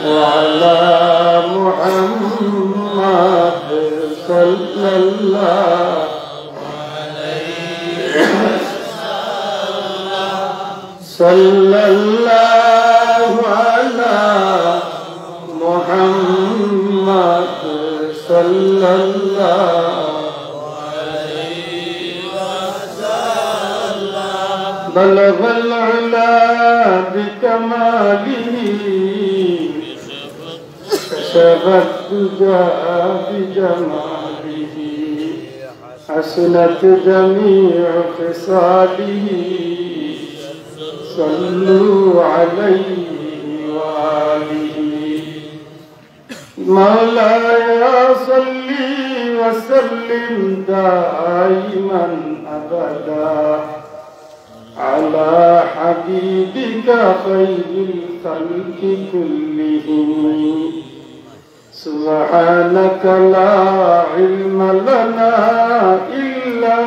وعلى محمد صلى الله عليه وسلم صلى الله على محمد صلى الله عليه وسلم بلغ العلا بكماله كشف الدجى بجماله حسنت جميع خصاله صلوا عليه وآله مولاي صل وسلم دائما أبدا على حبيبك خير الخلق كلهم سبحانك لا علم لنا إلا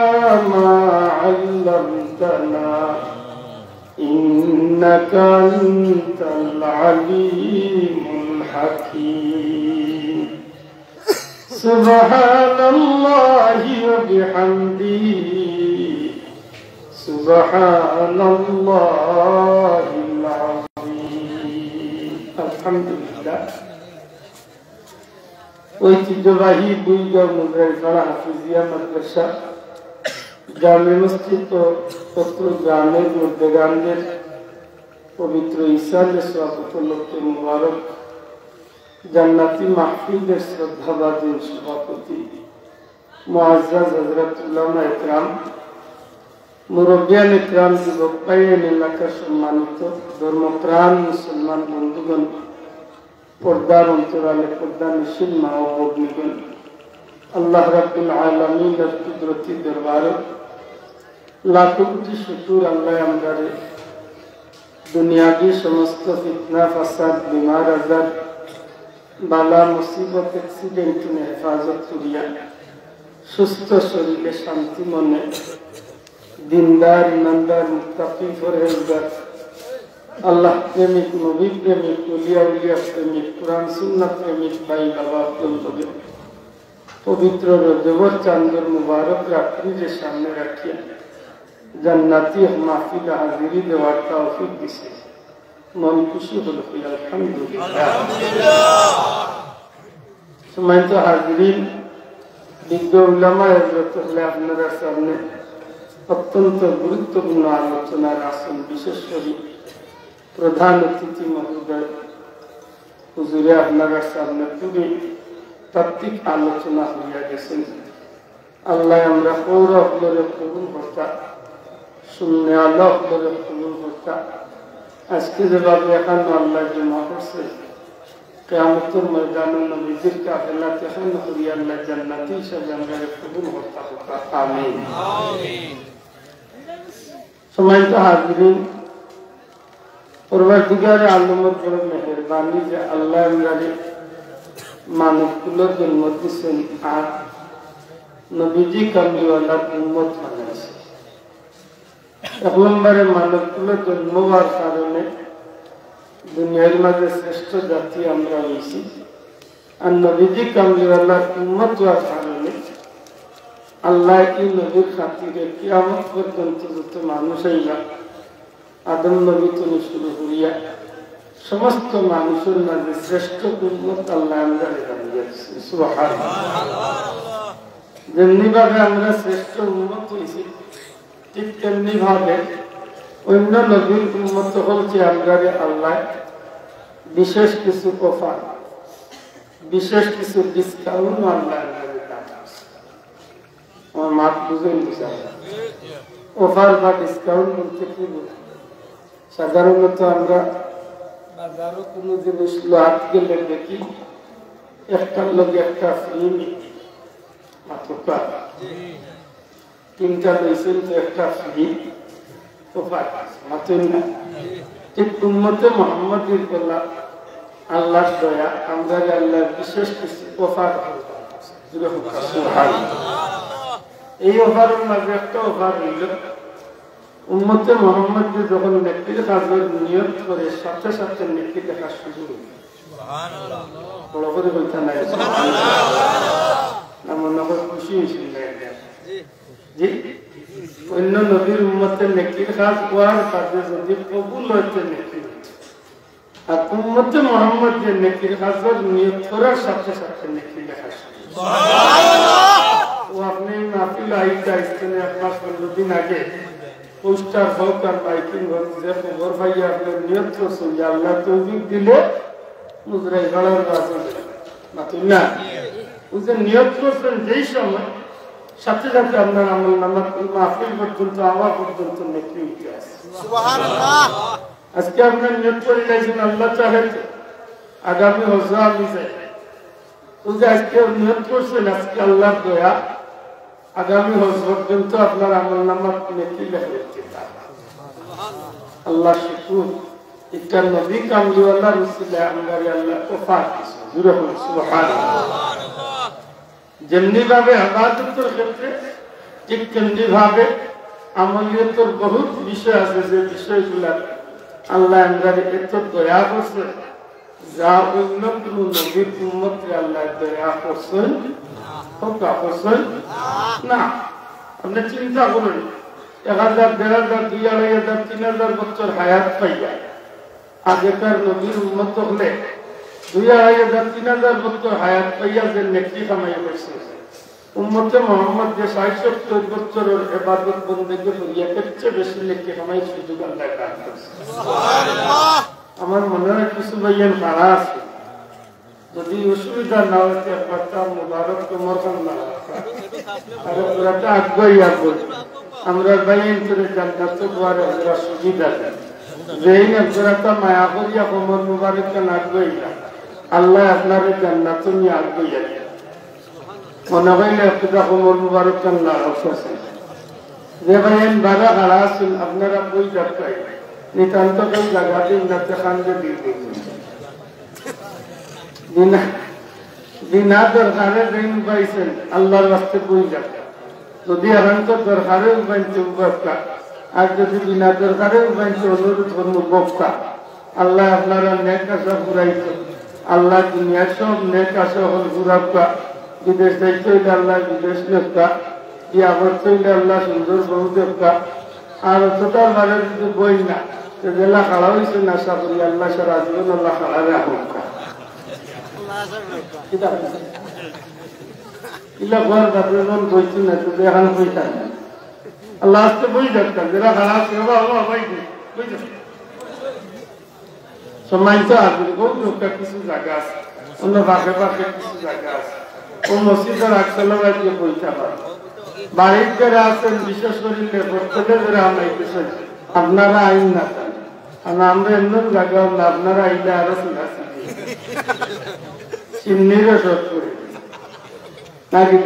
ما علمتنا إنك أنت العليم الحكيم سبحان الله وبحمده سبحان الله العظيم الحمد لله ঐতিহ্যবাহী দুইগড় মুদ্রাইপাড়া হাফিজিয়া মাদ্রাসা জামে মসজিদ ও পত্র গ্রামের মধ্যগানদের পবিত্র ইসালে সোয়াব উপলক্ষে মুবারক জান্নাতি মাহফিলের শ্রদ্ধাভাজন সভাপতি মুআজ্জাজ হযরত উলামা ইকরাম মুরব্বিয়ান ইকরাম যুবক ভাইয়ের এলাকার সম্মানিত ধর্মপ্রাণ মুসলমান বন্ধুগণ পর্দার অন্তরালে পর্দানশীল মা ও ভগ্নীগণ আল্লাহ রাব্বুল আলামিনের কুদরতি দরবারে লাখো কোটি শুকর আল্লাহ আমরারে দুনিয়াবি সমস্ত ফিতনা ফাসাদ বিমার আজাব বালা মুসিবত অ্যাক্সিডেন্ট থেকে হেফাজত করিয়া সুস্থ শরীরে শান্তি মনে দিনদার ইমানদার মুত্তাকি ফরহেজগার আল্লাহ প্রেমিক নবী প্রেমিক ওলিয়া উলিয়া প্রেমিক কুরআন সুন্নাত প্রেমিক ভাই বাবা বন্ধু পবিত্র রজব চাঁদের মুবারক রাত্রির সামনে রাখিয়া জান্নাতি মাহফিল হাজিরি দেওয়ার তৌফিক দিয়েছে মন খুশি হলো আলহামদুলিল্লাহ সম্মানিত হাজিরিন বিজ্ঞ উলামা হযরতুল্লাহ আপনাদের সামনে অত্যন্ত গুরুত্বপূর্ণ আলোচনার আসন বিশেষ করে প্রধান অতিথি মহোদয় হুজুরে আপনাদের সামনে খুবই তাত্ত্বিক আলোচনা হইয়া গেছেন আল্লাহ আমরা কৌরবরে কবুল করতা শূন্য আল্লাহ কবুল করতা আজকে যেভাবে এখন আল্লাহ জমা করছে কিয়ামতের ময়দানে নবীজির কাফেলাতে এখন হইয়া আল্লাহ জান্নাতি হিসাবে আমরা কবুল করতা আমিন আমিন সম্মানিত হাজিরিন পরবর্তীকার আলমের বড় মেহেরবানি যে আল্লাহ আমরারে মানবকুলের জন্ম দিয়েছেন আর নবীজি কামলিওয়ালার উম্মত বানাইছে এক নম্বরে মানবকুলের জন্ম হওয়ার কারণে দুনিয়ার মাঝে শ্রেষ্ঠ জাতি আমরা হয়েছি আর নবীজি কামলিওয়ালার উম্মত হওয়ার কারণে আল্লাহ এই নবীর খাতিরে কিয়ামত পর্যন্ত যত মানুষ আইলা আদম নবী থেকে শুরু করিয়া সমস্ত মানুষের মাঝে শ্রেষ্ঠ উম্মত আল্লাহ আমরা বানিয়েছি সুবহানাল্লাহ যেমনি ভাবে আমরা শ্রেষ্ঠ উম্মত হয়েছি ঠিক তেমনি ভাবে অন্য নবীর উম্মত হচ্ছে আমরা আল্লাহ বিশেষ কিছু অফার বিশেষ কিছু ডিসকাউন্ট আল্লাহ আমার মাত বুঝেন অফার বা ডিসকাউন্ট বলতে কি সাধারণত আমরা বাজারও কোনো জিনিস হাত গেলে দেখি একটার লগে একটা ফ্রি মাত্র তিনটা লইছেন তো একটা ফ্রি অফার মাত্র না ঠিক উম্মতে মুহাম্মাদের বলা আল্লাহর দয়া আমরা আল্লাহর বিশেষ কিছু অফার এই অফারের মাঝে একটা অফার হইল উম্মতে মুহাম্মদ যখন নেকির কাজের নিয়ত করে সাথে সাথে নেকি দেখা শুরু হয়। সুবহানাল্লাহ। বড় করে বলতে নাই সুবহানাল্লাহ। মনে হয় খুশি হয়েছিলেন। জি অন্য নবীর উম্মতের নেকির কাজ করার কাজে যদি কবুল হইতে নেকি আর উম্মতে মুহাম্মদ যে নেকির কাজের নিয়ত করার সাথে সাথে নেকি দেখা শুরু। সুবহানাল্লাহ। ও আপনি মাহফিল আইতা ইসলামে এক মাস 15 দিন আগে পোস্টার হোক আর মাইকিং হোক যে খবর পাইয়া আপনার নিয়ত করছেন যে আল্লাহ তৌফিক দিলে মুজরাই গড়ার বাজে না তুই না ওই যে নিয়ত করছেন যেই সময় সাথে সাথে আপনার আমল নামা মাহফিল পর্যন্ত আওয়া পর্যন্ত নেকি উঠে আসে। সুবহানাল্লাহ। আজকে আপনার নিয়ত করে গেছেন আল্লাহ চাহে আগামী হজ্জে আমি যাই ওই যে আজকে নিয়ত করছেন আজকে আল্লাহর দয়া আগামী হজ পর্যন্ত আপনার আমল নামা নেকি লেখা উঠতে আল্লাহ শুকুর একটা নবী কামলিওয়ালা রসুলে আমগারি আল্লাহ ওফা দিয়েছে জুড়ে বলুন সুবহানাল্লাহ। যেমনি ভাবে ইবাদতের ক্ষেত্রে ঠিক তেমনি ভাবে আমলিয়তের বহুত বিষয় আছে যে বিষয়গুলা আল্লাহ আমগারি এত দয়া করছে যা অন্য কোন নবীর উম্মতকে আল্লাহ দয়া করছেন না। আপনি চিন্তা করুন 1000, 1500, 2000, 3000 বছর হায়াত পাইয়া আগেকার নবীর উম্মত হলে 2000, 3000 বছর হায়াত পাইয়া যে নেকি কামাই করছে উম্মতে মুহাম্মদ যে 60-70 বছরের ইবাদত বন্দেগি করিয়া সবচেয়ে বেশি নেকি কামাই সুযোগ আল্লাহ দান করছে। সুবহানাল্লাহ। আমার মনে হয় কিছু ভাইয়ের ভাড়া আছে যদি অসুবিধা না হচ্ছে একটা মুবারক তোমার না আর পুরাটা আগ্রহী বল আমরা ভাইয়ের করে জান্নাত পাওয়ার একটা সুবিধা দেন যেই আপনারা মায়া করিয়া কোমর মুবারক না আগ্রহী আল্লাহ আপনার জান্নাত নিয়ে আগ্রহী মনে হইলে আপনারা কোমর মুবারক না অবশ্য যে ভাইয়ের বাধা ভাড়া আছেন আপনারা বই যাত্রাই নিতান্ত কোন জায়গা দিন যাতে খানকে দিয়ে বিনা দরকারে ঋণ পাইছেন আল্লাহর রাস্তে বই যাবে যদি একান্ত দরকারে উপাইছে উপকা আর যদি বিনা দরকারে উপাইছে অনুরোধ করবো বক্তা আল্লাহ আপনারা নেক আশা ঘুরাইছে আল্লাহ দুনিয়ার সব নেক আশা হল ঘুরাবকা বিদেশ যাইতে হইলে আল্লাহ বিদেশ নেবকা বিয়া করতে হইলে আল্লাহ সুন্দর বহু দেবকা আর অতটার বারে যদি বই না জেলা খাড়া হয়েছে না আশা করি আল্লাহ সারা জীবন আল্লাহ খাড়ারে হোকা আল্লাহ আসতে বই দেখতাম যারা খারাপ সম্মানিত আসবে বহু কিছু জায়গা আছে অন্য পাশে পাশে কিছু জায়গা আছে ও মসজিদের আকসালা দিয়ে বইতে পারে বাড়ির যারা আছেন বিশেষ করিলে প্রত্যেকের যারা আমাইতেছেন আপনারা আইন না আর আমরা এমন জায়গা আপনারা আইলে আরো শুনাছি চিন্নিরও সব করে নাকি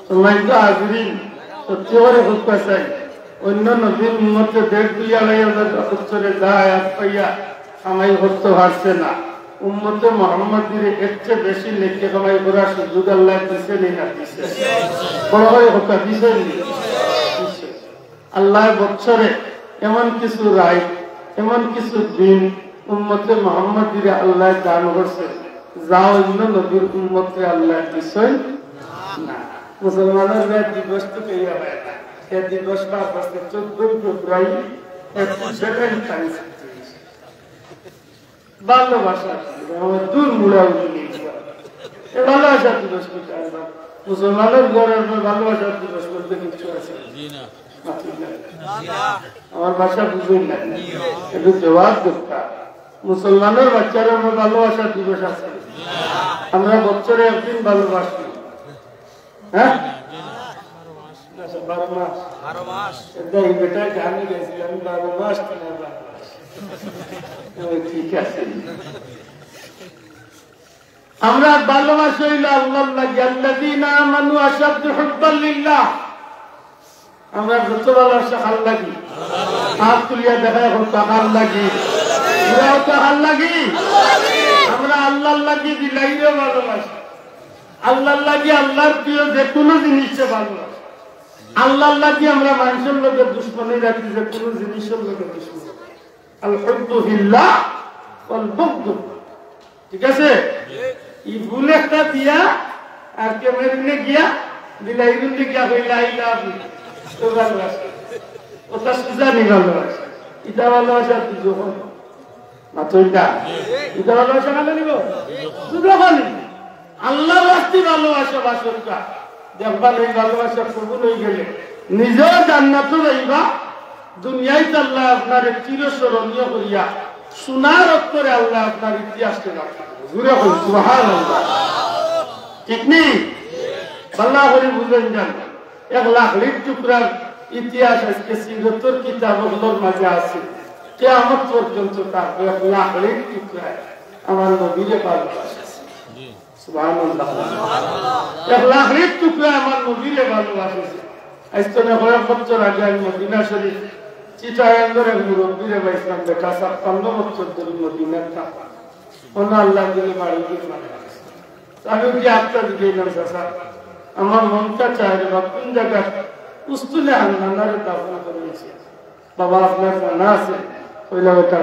সম্মানিত হাজিরিন সত্যি করে হুক্কা চাই অন্য নদীর মধ্যে 1.5-2,500 বছরে যা আয়াত পাইয়া কামাই করতে পারছে না উম্মতে মুহাম্মাদের এর চেয়ে বেশি নেকি কামাই করার সুযোগ আল্লাহ দিছেন না দিছে বড় হয় হুক্কা দিছেন আল্লাহ বছরে এমন কিছু রায় এমন কিছু দিন উম্মতে মুহাম্মাদের আল্লাহ দান করছে যা অন্য নবীর উম্মতে আল্লাহ দিছেন না। মুসলমানের দিবস তো পেয়ে হয় না এই দিবস বা 14 ফেব্রুয়ারি ভালোবাসা দূর মুড়া উঠে ভালোবাসা দিবস মুসলমানের ঘরের ভালোবাসার দিবস বলতে কিছু আছে আমার ভাষা বুঝুন না একটু জবাব দরকার মুসলমানের বাচ্চারা ভালোবাসার দিবস আছে আমরা বছরে একদিন ভালোবাসি হ্যাঁ 12 মাস বেটা জানি গেছিলাম 12 মাস ঠিক আছে আমরা ভালোবাসা হইল আল্লাহর লাগি আল্লাযীনা আমানু আশাদ্দু হুব্বান লিল্লাহ আমরা যত ভালোবাসা কার লাগি হাত তুলিয়া দেখা কার লাগি কার লাগি আমরা আল্লাহর লাগি দিলাইরে ভালোবাসা আল্লাহর লাগি আল্লাহর প্রিয় যে কোনো জিনিসে ভালোবাসা আল্লাহ লাগি আমরা মানুষের লোকের দুশ্মনী রাখি যে কোনো জিনিসের লোকের দুশ্মনী আল হুব্বু ফিল্লাহ ওয়াল বুগদু ঠিক আছে এই ভুল একটা দিয়া আর ক্যামেরিনে গিয়া দিলাইরুনে গিয়া হইলা ইলা তো ভালোবাসা ওটা সুজা নি ভালোবাসা এটা ভালোবাসা দুজন মাত্রটা এটা ভালোবাসা না নিব সুজা খালি আল্লাহর রাস্তায় ভালোবাসা বাসরকা দেখবা এই ভালোবাসা কবুল হয়ে গেলে নিজেও জান্নাতে যাইবা দুনিয়ায় আল্লাহ আপনার চিরস্মরণীয় করিয়া সোনার অক্ষরে আল্লাহ আপনার ইতিহাসকে রাখবেন জুড়ে হই সুবহানাল্লাহ ঠিক নেই আল্লাহ করে বুঝেন যান 1 লাখ লিট টুকরার ইতিহাস আজকে সিরতর কিতাবগুলোর মাঝে আছে কিয়ামত পর্যন্ত তার 1 লাখ লিট টুকরা আমার নবীরে ভালোবাসা সুবহানাল্লাহ 1 লাখ লিট টুকরা আমার নবীরে ভালোবাসা আজকে কয়েক বছর আগে আমি মদিনা শরীফ চিটাগাঙ্গের এক মুরব্বীরে বাইছিলাম দেখা 56 বছর ধরে মদিনার থাকা ওনা আল্লাহ দিলে বাড়ি দিয়ে মানে আমি কি আপনার গেলাম চাচা আমার মনটা চায় রে বাবা কোন জায়গা উস্তুলে হান্নারে দাফন করেছে বাবা আপনার জানা আছে কইলা ওটা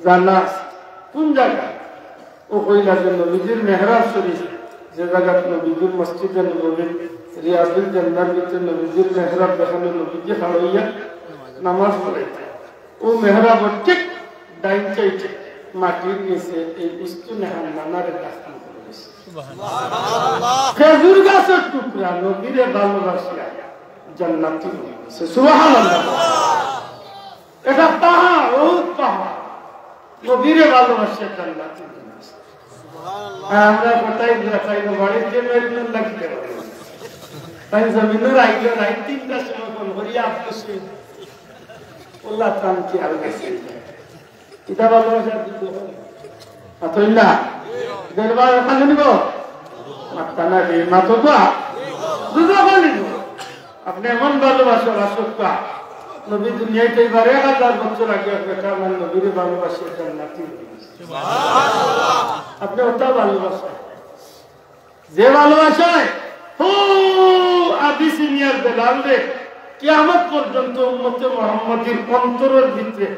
জানা আছে কোন জায়গা ও কইলা যে নবীজির মেহরাব শরীফ যে জায়গা নবীজির মসজিদে নববী রিয়াজুল জান্নার ভিতরে নবীজির মেহরাব দেখানো নবীজি হাওয়াইয়া নামাজ পড়াইতে ও মেহরাব ঠিক ডাইন চাইতে মাটির নিচে এই উস্তুলে হান্নারে দাফন করেছে সুবহানাল্লাহ খেজুর গাছের টুকরা নবীরে ভালোবাসিয়া জান্নাতি হয়েছে সুবহানাল্লাহ এটা পাহাড় বহুত পাহাড় নবীরে ভালোবাসিয়া জান্নাতি হয়েছে সুবহানাল্লাহ আমরা কথাই দেখাই না বাড়িতে মেরিন লাগতে তাই জমিনের আইলে রাত 3টার সময় কোন হরিয়া আপনি আল্লাহ তাআলা কি আলগাছে এটা ভালোবাসা দিতে হবে আতইলা দরবার ওখানে নিব মাতানা দে মাতোবা দুটো বলি আপনি এমন ভালোবাসা রাসূলকা নবী দুনিয়াতে 12000 বছর আগে একটা আমার নবীর ভালোবাসা জান্নাতি সুবহানাল্লাহ আপনি ওটা ভালোবাসা যে ভালোবাসায় হু আবিসিনিয়ার বেলালে কিয়ামত পর্যন্ত উম্মতে মুহাম্মাদীর অন্তরের ভিতরে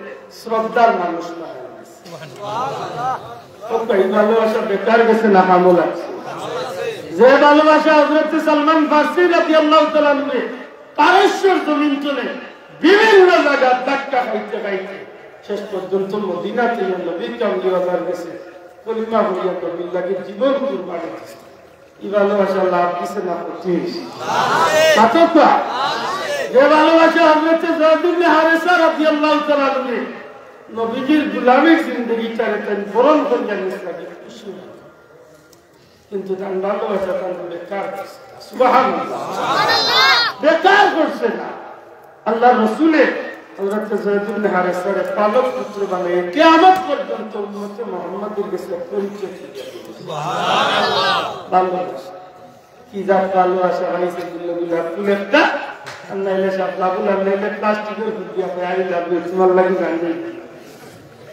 শ্রদ্ধার মানুষ না সুবহানাল্লাহ ওই ভালোবাসা বেকার গেছে না আমল আছে যে ভালোবাসা হযরত সালমান ফারসি রাদিয়াল্লাহু তাআলা আনহু পারস্যের জমিন চলে বিভিন্ন জায়গা ধাক্কা খাইতে খাইতে শেষ পর্যন্ত মদিনাতে নবী কামলিওয়ালার কাছে কলিমা হইয়া নবীর লাগি জীবন কুরবানি দিয়েছে এই ভালোবাসা লাভ দিছে না পঁচিশ মাতোকা যে ভালোবাসা হযরত যায়েদ ইবনে হারেসা রাদিয়াল্লাহু তাআলা আনহু নবীজির গোলামীর জিন্দেগিটারে তাই বরণ করিয়া নিয়েছিলেন খুশি কিন্তু তার ভালোবাসা তার বেকার সুবহানাল্লাহ বেকার করছে না আল্লাহ রাসূলের হযরত যায়েদ ইবনে হারেসার পালক পুত্র বানিয়ে কিয়ামত পর্যন্ত উম্মতে মুহাম্মাদের কাছে পরিচয় দিয়ে সুবহানাল্লাহ ভালোবাসা কি যা ভালোবাসা হইছে বিল্লাহ ফুলেরটা আল্লাহর সাথে আল্লাহর প্লাস্টিকের দিয়া পাই যাবে তোমার লাগি জানবে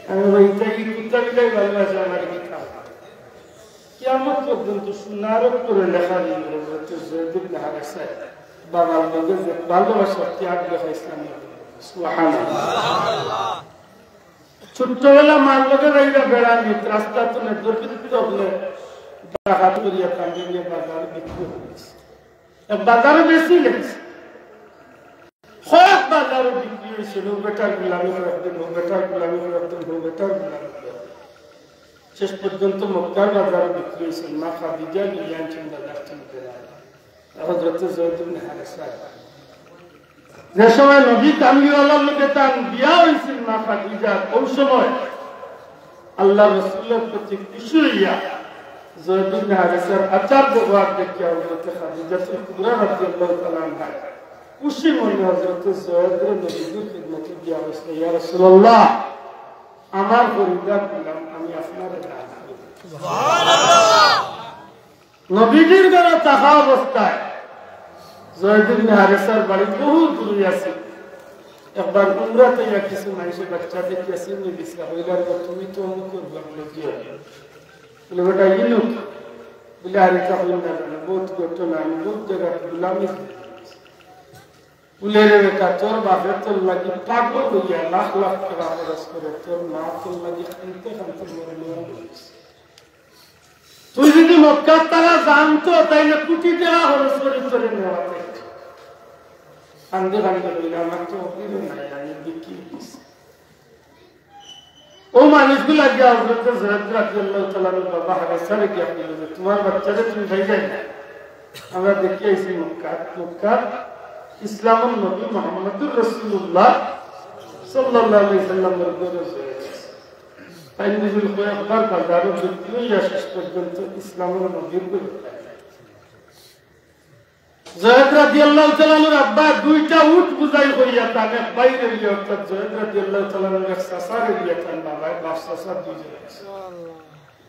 আমি বলতে কি কুত্তাবিলাই ভালোবাসা আমার কথা কিয়ামত পর্যন্ত সোনার করে লেখা দিল হযরত যায়েদ ইবনে হারেসা বাবার লগে যে ভালোবাসা ত্যাগ দেখাইছেন সুবহানাল্লাহ ছোটবেলা মার লগে রাইরা বেড়ানি রাস্তা তো নেতৃত্ব হলে ডাকাত করিয়া কান্দিয়ে বাজারে বিক্রি হয়েছে বাজারে বেশি লেগেছে সব বাজারে বিক্রি হয়েছে লোক বেটার গুলামি করতে লোক বেটার গুলামি করতে লোক বেটার গুলামি শেষ পর্যন্ত মক্কার বাজারে বিক্রি হয়েছে মা খাদিজা লিয়ান চন্দ্র রাষ্ট্র হযরত যায়েদ ইবনে হারেসা যে সময় নবী কামলিওয়ালার লোকে তার বিয়া হয়েছিল মা খাদিজা ওই সময় আল্লাহ রাসূলের প্রতি খুশি হইয়া যায়েদ ইবনে হারেসার আচার ব্যবহার দেখিয়া হযরত খাদিজা কুবরা রাদিয়াল্লাহু তাআলা আনহা খুশি মনে হযরত যায়েদের নবীর খিদমতে বিয়া হয়েছিল ইয়া রাসূলুল্লাহ আমার পরিবার বললাম আমি আপনার সুবহানাল্লাহ নবীজির ঘরে থাকা অবস্থায় যায়েদ ইবনে হারেসার বাড়ি বহু দূরে আছে একবার উমরাতে কিছু মানুষের বাচ্চা দেখিয়েছে নবীসা হইলার তুমি তো অমুকের বলে গিয়ে বলে বেটা ইনুক বলে আরে তা হইল না বহুত ঘটনা আমি বহুত জায়গায় গুলামি উলের বেটা তোর বাপের তোর লাগি পাগল হইয়া লাখ লাখ টাকা খরচ করে তোর মা তোর লাগি খানতে খানতে মরে নিয়ে গেছে। তুই যদি মক্কার তারা জানতো তাইলে কোটি টাকা খরচ করে তোরে নেওয়া কান্দে কান্দে হইলে আমার তো অপিরও নাই, আমি বিক্রি দিচ্ছি। ও মানুষগুলা গিয়া হযরত যায়েদ রাদিয়াল্লাহু তাআলা বাবা হাসানে গিয়া বলল যে তোমার বাচ্চারে তুমি ভাই যাই না, আমরা দেখি আইছি মক্কা ইসলামের নবী মুহাম্মদুর রাসূলুল্লাহ সাল্লাল্লাহু আলাইহি ওয়াসাল্লামের ঘরে তাই নজরুল কয়েকবার বাজারে বিক্রিয়া শেষ পর্যন্ত ইসলামের নবীর ঘরে যায়েদ রাদিয়াল্লাহু তাআলার আব্বা দুইটা উট বুঝাই কইয়া তাকে বাইরে নিয়ে অর্থাৎ যায়েদ রাদিয়াল্লাহু তাআলার এক সাসারে নিয়ে তার বাবা বাপ সাসা দুইজন সুবহানাল্লাহ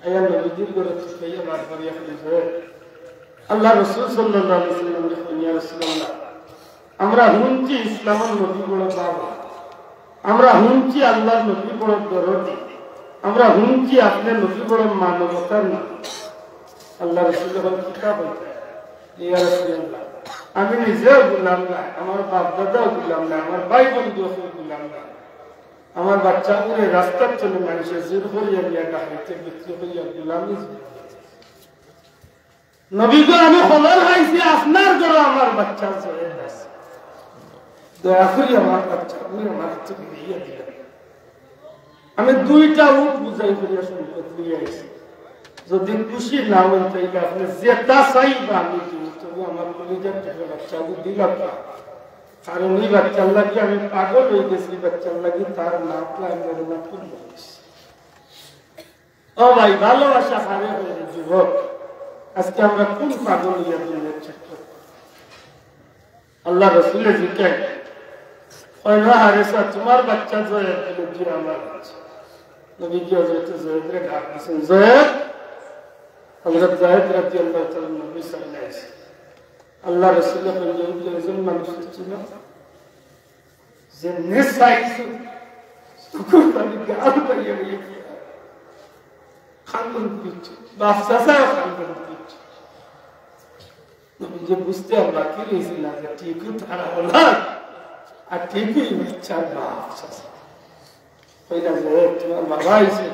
আয়া নবীর ঘরে থেকে বার করিয়া কইছে আল্লাহ রাসূল সাল্লাল্লাহু আলাইহি ওয়াসাল্লাম বলেন ইয়া রাসূলুল্লাহ আমরা হুনছি ইসলামের নবী বড় বাবা, আমরা হুনছি আল্লাহর নবী বড় দরদি, আমরা হুনছি আপনার নবী বড় মানবতার নবী। আল্লাহ রাসূল বলেন কিতাব ইয়া রাসূলুল্লাহ আমি নিজেও গোলাম না, আমার বাপ দাদাও গোলাম না, আমার ভাই বন্ধুও গোলাম না, আমার বাচ্চা উড়ে রাস্তার চলে মানুষের জোর করিয়া নিয়ে গাড়িতে বিক্রি করিয়া গোলামি। নবী গো আমি খবর পাইছি আপনার ঘরে আমার বাচ্চা জয়ের আছে, দয়া করি আমার বাচ্চা উড়ে আমার থেকে দিয়ে দিলেন। আমি দুইটা উট বুঝাই করিয়া সম্পদ নিয়ে আইছি, যদি খুশি না হন তাইলে আপনি যেটা চাইবা আমি দিব, তবু আমার কলিজার থেকে বাচ্চাকে দিলাম না, কারণ ওই বাচ্চার লাগি আমি পাগল হয়ে গেছি, বাচ্চার লাগি তার না প্লাই মেরে না খুব বলেছি। ও ভাই ভালোবাসা হারে হয়ে যুবক, আজকে আমরা কোন পাগল হইয়া দিনের চেষ্টা আল্লাহ রসুলের জিজ্ঞাসা তোমার বাচ্চা জয়েদ বলে জি আমার বাচ্চা। নবী কি হযরত জয়েদরে ডাক দিয়েছেন, জয়েদ হযরত যায়েদ রাদিয়াল্লাহু তাআলা নবী সাল্লাল্লাহু আলাইহি ওয়াসাল্লাম আল্লাহ রাসূলের পরিচিত একজন মানুষ ছিল যে নেসাইছে কুরবানি গাল করিয়া গিয়ে খানদান দিচ্ছে বাদশাহ খানদান দিচ্ছে। নবী যে বুঝতে আমরা কি হয়েছিল না যে ঠিকই তারা হলো আর ঠিকই ইচ্ছা বাদশাহ কইলা যে তোমার বাবা আইছে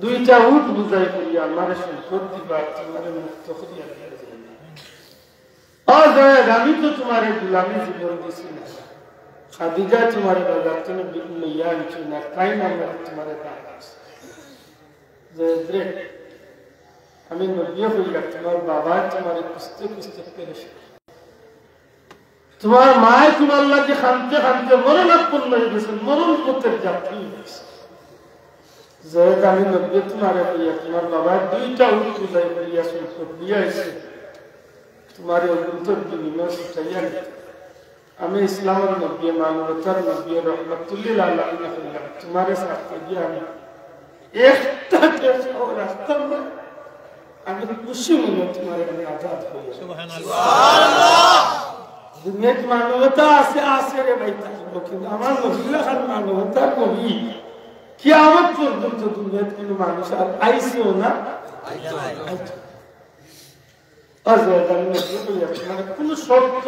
দুইটা উট বুঝাই করিয়া আমার সম্পদ দিবা, তোমার মুক্ত করিয়া দিয়ে আমি তো তোমার গুলামি জীবন দিছি না, খাদিজা তোমার বাজার তুমি লইয়া আনছো না, তাই না তোমার আমি নবিয়া হইয়া তোমার বাবা তোমার খুঁজতে খুঁজতে পেরেছে, তোমার মায় তোমার লাগে খানতে খানতে মরণাপন্ন হয়ে গেছে, মরণ পথের যাত্রী হয়েছে। জয়েদ আমি নবিয়া তোমার হইয়া তোমার বাবার দুইটা উট বুঝাই করিয়া সম্পদ দিয়ে আইছে, तुम्हारे उन्नत दुनिया से तैयार हमें इस्लाम और नबी मानवतार नबी रहमतुल्लिल आलमीन है तुम्हारे साथ तैयार हमें एक तक और रास्ता में हमें खुशी में तुम्हारे लिए आजाद हो सुभान अल्लाह। दुनिया की मानवता से आसे रे भाई लेकिन हमारा नबी हर मानवता को भी कियामत पर्यंत दुनिया की मानुष ऐसी होना কোন শর্ত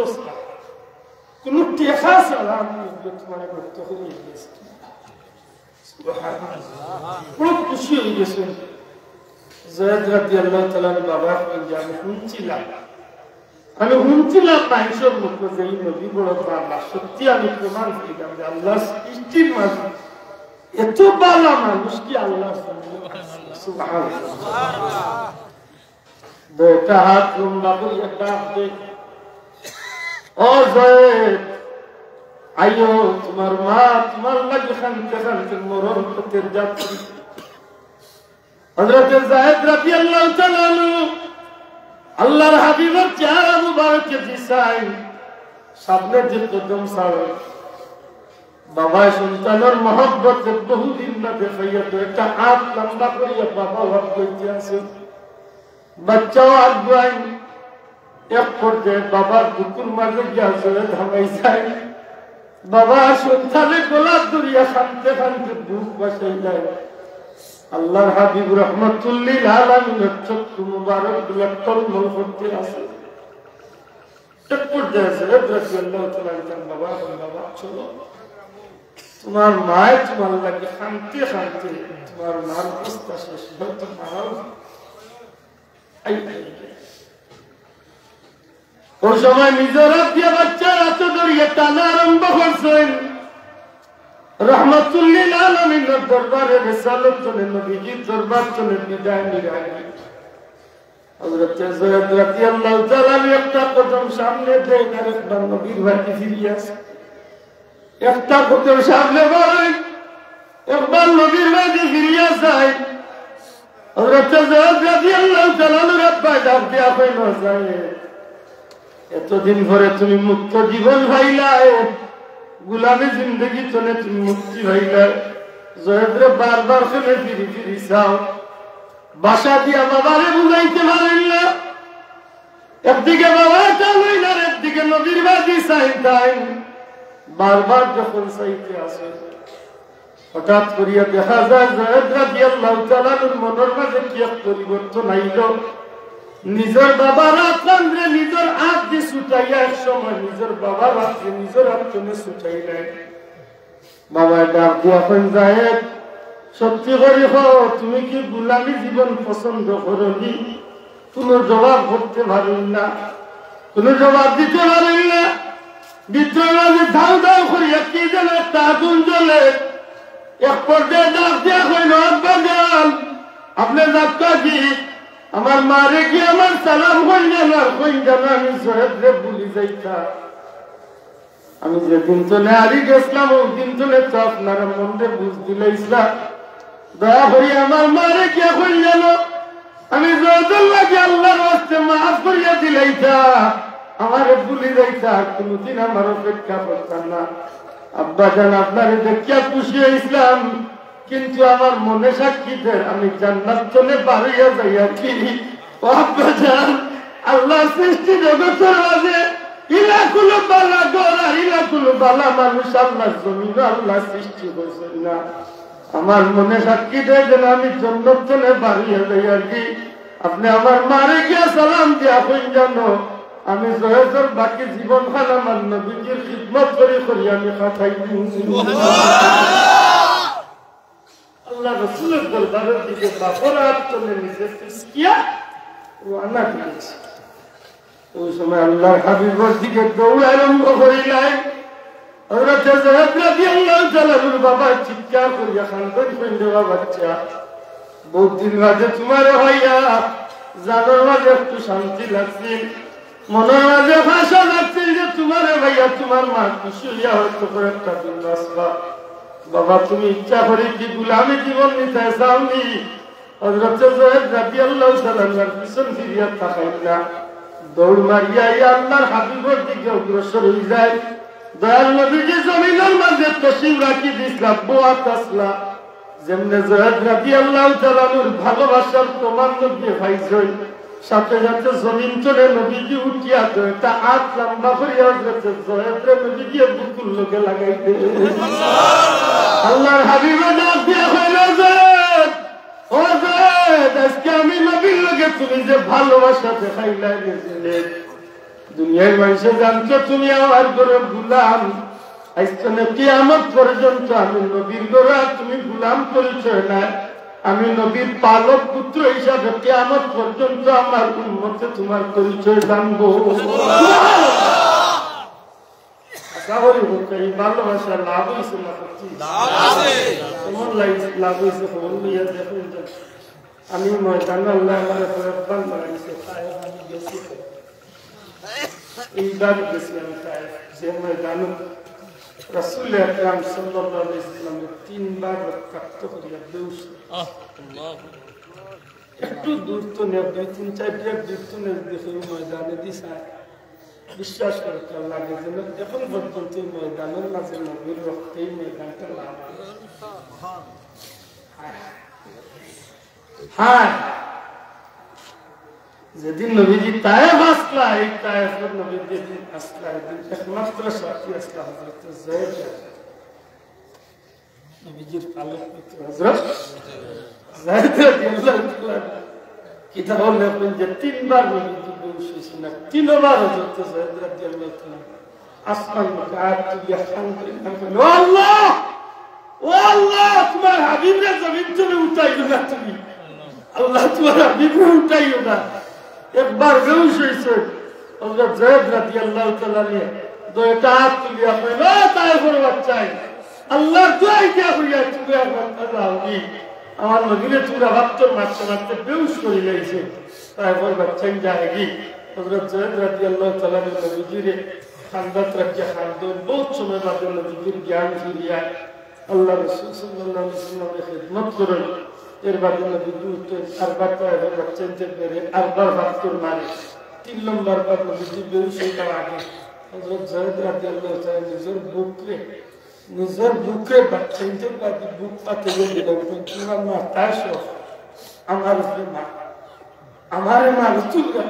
কোন টেকা ছাড়া আমি তোমার করতে হয়ে গেছি, বড় খুশি হয়ে গেছে। যায়েদ রাদিয়াল্লাহু তাআলার বাবা আমি শুনছিলাম মানুষের মুখে যে নবী বড় বাবা, সত্যি আমি প্রমাণ করিলাম যে আল্লাহ সৃষ্টির মাঝে এত ভালো মানুষ কি আল্লাহ সুবহানাল্লাহ। बेटा हाथ लंबा करिए डाक दे ओ ज़ैद आयो तुम्हार माँ तुम्हार लग खनते खनते मरण पते जाती। हज़रत ज़ैद रज़ियल्लाहु ताला अन्हु अल्लाहर हबीबर चेहरा मुबारक के दिसाई सामने दिल कदम सारे बाबा सुल्तानर मोहब्बत बहुत दिन न देखिए बेटा हाथ लंबा करिए बाबा वक्त इतिहास बच्चाओं अगुआई एक पड़े बाबा दुकुर मारे गया जयद हमें जाए बाबा सुल्ताने गोला दुरिया खानते खानते भूख बचे जाए अल्लाह हबीब रहमतुल्लिल आलमीन चक्कु मुबारक बिलक्तल मोल करते आसे এক পর্যায়ে জয়েদ রাদিয়াল্লাহু তাআলা বাবা বাবা চলো তোমার মায়ের তোমার লাগে শান্তি শান্তি তোমার মার অবস্থা শেষ হয়তো মারাও ওই সময় নিজের দিয়ে বাচ্চার হাতে ধরিয়ে টানা আরম্ভ করছেন রহমতুল্লিল আলামিনের দরবারে রিসালত চলে নবীজির দরবার চলে বিদায় নিরায় হযরত জয়েদ রাদিয়াল্লাহু তাআলা একটা কদম সামনে দেন আর একবার নবীর বাড়ি ফিরিয়ে আসে একটা কদম সামনে বাড়ায় একবার নবীর বাড়ি ফিরিয়ে যায় হযরত জয়েদ রাদিয়াল্লাহু তাআলা রব্বা ডাক দিয়া কইল যায় এতদিন পরে তুমি মুক্ত জীবন পাইলা গুলামী জিন্দগি চলে তুমি মুক্তি পাইলা জয়েদরে বারবার শুনে ফিরি ফিরি চাও বাসা দিয়া বাবারে বুঝাইতে পারেন না একদিকে বাবা চালই না একদিকে নবীর বাড়ি চাইতাই বারবার যখন চাইতে আসে হঠাৎ করিয়া দেখা যায় জয়েদ রাদিয়াল্লাহু তাআলার মনের মাঝে কি এক পরিবর্তন আইল নিজের বাবার আত্মে নিজের হাত দিয়ে ছুটাইয়া এক সময় নিজের বাবার হাতে নিজের আত্মনে ছুটাই নেয় বাবা ডাক দিয়া কইন জায়েদ সত্যি করে তুমি কি গুলামী জীবন পছন্দ করনি কোন জবাব করতে পারেন না কোন জবাব দিতে পারেন না বিদ্রোহী ধাউ ধাউ করিয়া কি যেন একটা আগুন জ্বলে এক পর্যায়ে ডাক দিয়া কইল আব্বা যান আপনি যাত্রা কি আমার মারে কি আমার সালাম কইলেন আর কইলেন আমি জয়েদরে ভুলি যাইতা আমি যেদিন তো হারি গেছিলাম ওই দিন তো আপনার মনে বুঝ দিলাইছিলাম দয়া করি আমার মারে কি কইলেন আমি জয়েদুল্লাহকে আল্লাহর ওয়াস্তে মাফ করিয়া দিলাইতা আমারে ভুলি যাইতা কোনদিন আমার অপেক্ষা করতাম না আব্বা জান আপনারে দেখিয়া খুশি হইছিলাম কিন্তু আমার মনে সাক্ষী দেয় আমি জান্নাত চলে বাড়িয়া যাইয়া কি আব্বা জান আল্লাহ সৃষ্টি জগতের মাঝে ইলাকুল বালা গড়া ইলাকুল বালা মানুষ আল্লাহ জমিন আল্লাহ সৃষ্টি করছেন না আমার মনে সাক্ষী দেয় যেন আমি জান্নাত চলে বাড়িয়া যাইয়া কি আপনি আমার মারে গিয়া সালাম দিয়া কই জানো আমি জয়েদের বাকি জীবন খান আমার নবীজির খিদমত করি আমি কাটাই আল্লাহ রাসূলের দরবারের দিকে বাপরাত চলে নিচে ফিসকিয়া রওনা দিয়েছে ওই সময় আল্লাহর হাবিবের দিকে দৌড় আরম্ভ করিলেন হযরত জয়েদ রাদিয়াল্লাহু তাআলার বাবা চিৎকার করিয়া কান্দন কইরা বাচ্চা বহুত দিন বাদে তোমার হইয়া জানার মাঝে একটু শান্তি লাগছে মনের মাঝে ভাষা লাগছে যে তোমার ভাইয়া তোমার মা খুশি হইয়া হয়তো করে একটা দিন আসবা বাবা তুমি ইচ্ছা করে কি গুলামী জীবন নিতে চাওনি হযরত জয়েদ রাদিয়াল্লাহু তাআলার পিছন ফিরিয়া তাকাইল না দৌড় মারিয়া আল্লাহর হাবিবের দিকে অগ্রসর হয়ে যায় দয়াল নবীজি জমিনের মাঝে তশরিফ রাখি দিয়েছিলাম বোয়াত আসলা যেমনে জয়েদ রাদিয়াল্লাহু তাআলার ভালোবাসার প্রমাণ দিয়ে ভাইছই সাথে সাথে জমিন চলে নবীজি উঠিয়া তা হাত লম্বা করিয়া হযরত জয়েদ নবীজি বুকুর লোকে লাগাইতে আল্লাহর হাবিবে ডাক দিয়া কইল জয়েদ ও জয়েদ আজকে আমি নবীর লোকে তুমি যে ভালোবাসা দেখাইলা রে দুনিয়ার মানুষে জানছো তুমি আমার ঘরে গোলাম আজকে কিয়ামত পর্যন্ত আমি নবীর ঘরে তুমি গোলাম পরিচয় না আমি নবীর পালক পুত্র হিসাবে কিয়ামত পর্যন্ত আমার উম্মতে তোমার পরিচয় জানবো সাগরি হচ্ছে ভালোবাসা লাভ হয়েছে না তোমার লাভ হয়েছে খবর নিয়ে দেখুন আমি ময়দান আল্লাহ আমার রব্বান বানাইছে আমি গেছি এইবার গেছি আমি যে ময়দান রাসূল আকরাম সাল্লাল্লাহু আলাইহি ওয়াসাল্লাম তিনবার রক্ত করিয়া বেউস একটু দূর তো নেই 2-3-4 ট্রেক দূর তো নেই দেখে ময়দানে দিশা বিশ্বাস করতে লাগে যেন এখন পর্যন্ত ময়দানের মাঝে নবীর রক্তেই ময়দানটা লাভ হ্যাঁ যেদিন নবীজি তায়েফ আসলা এই তায়েফের নবী যেদিন আসলা একমাত্র সাথী আসলা হযরত জয়েদ নবীজির পালক পুত্র হযরত জয়েদ রাদিয়াল্লাহু তাআলা কিতাব লেখেন যে তিনবার নবীজি বেহুশ হয়েছে না, তিনবার হজরত যায়েদ রাদিয়াল্লাহু তাআলা আসমান মুখে হাত তুলিয়া খান করে ও আল্লাহ, ও আল্লাহ, তোমার হাবিবরে জমিন থেকে উঠাইও না, তুমি আল্লাহ তোমার হাবিবরে উঠাইও না। একবার বেহুশ হয়েছে হযরত যায়েদ রাদিয়াল্লাহু তাআলা নিয়ে দুইটা হাত তুলিয়া কইল, ও তায়েফের বাচ্চাই, আল্লাহর দোয়াই দিয়া হইয়া তুমি আমার কথা হবি, আমার নবীরে তোমরা ভাবতর মারতে মারতে বেহুশ করে লাইছে। তায়েফের বাচ্চাই যায়গি হযরত যায়েদ রাদিয়াল্লাহু তাআলা নবীজিরে খান্দাত রাখিয়া খান্দন। বহুত সময় বাদে নবীজির জ্ঞান ফিরিয়া আল্লাহ রাসূল সাল্লাল্লাহু আলাইহি ওয়াসাল্লামের খিদমত করেন। এর বাদে নবীজি উঠতেন আরবার তায়েফের বাচ্চাইতে পেরে আরবার ভাবতর মারে। 3 নম্বর বার নবীজি বেহুশ হইবার আগে হযরত যায়েদ রাদিয়াল্লাহু তাআলা নিজের বুকে বাচ্চাইতে বাদে বুক পাতে দিলেন, তোমার মা তাস আমার উপরে মা, আমারে মারো, তুলবা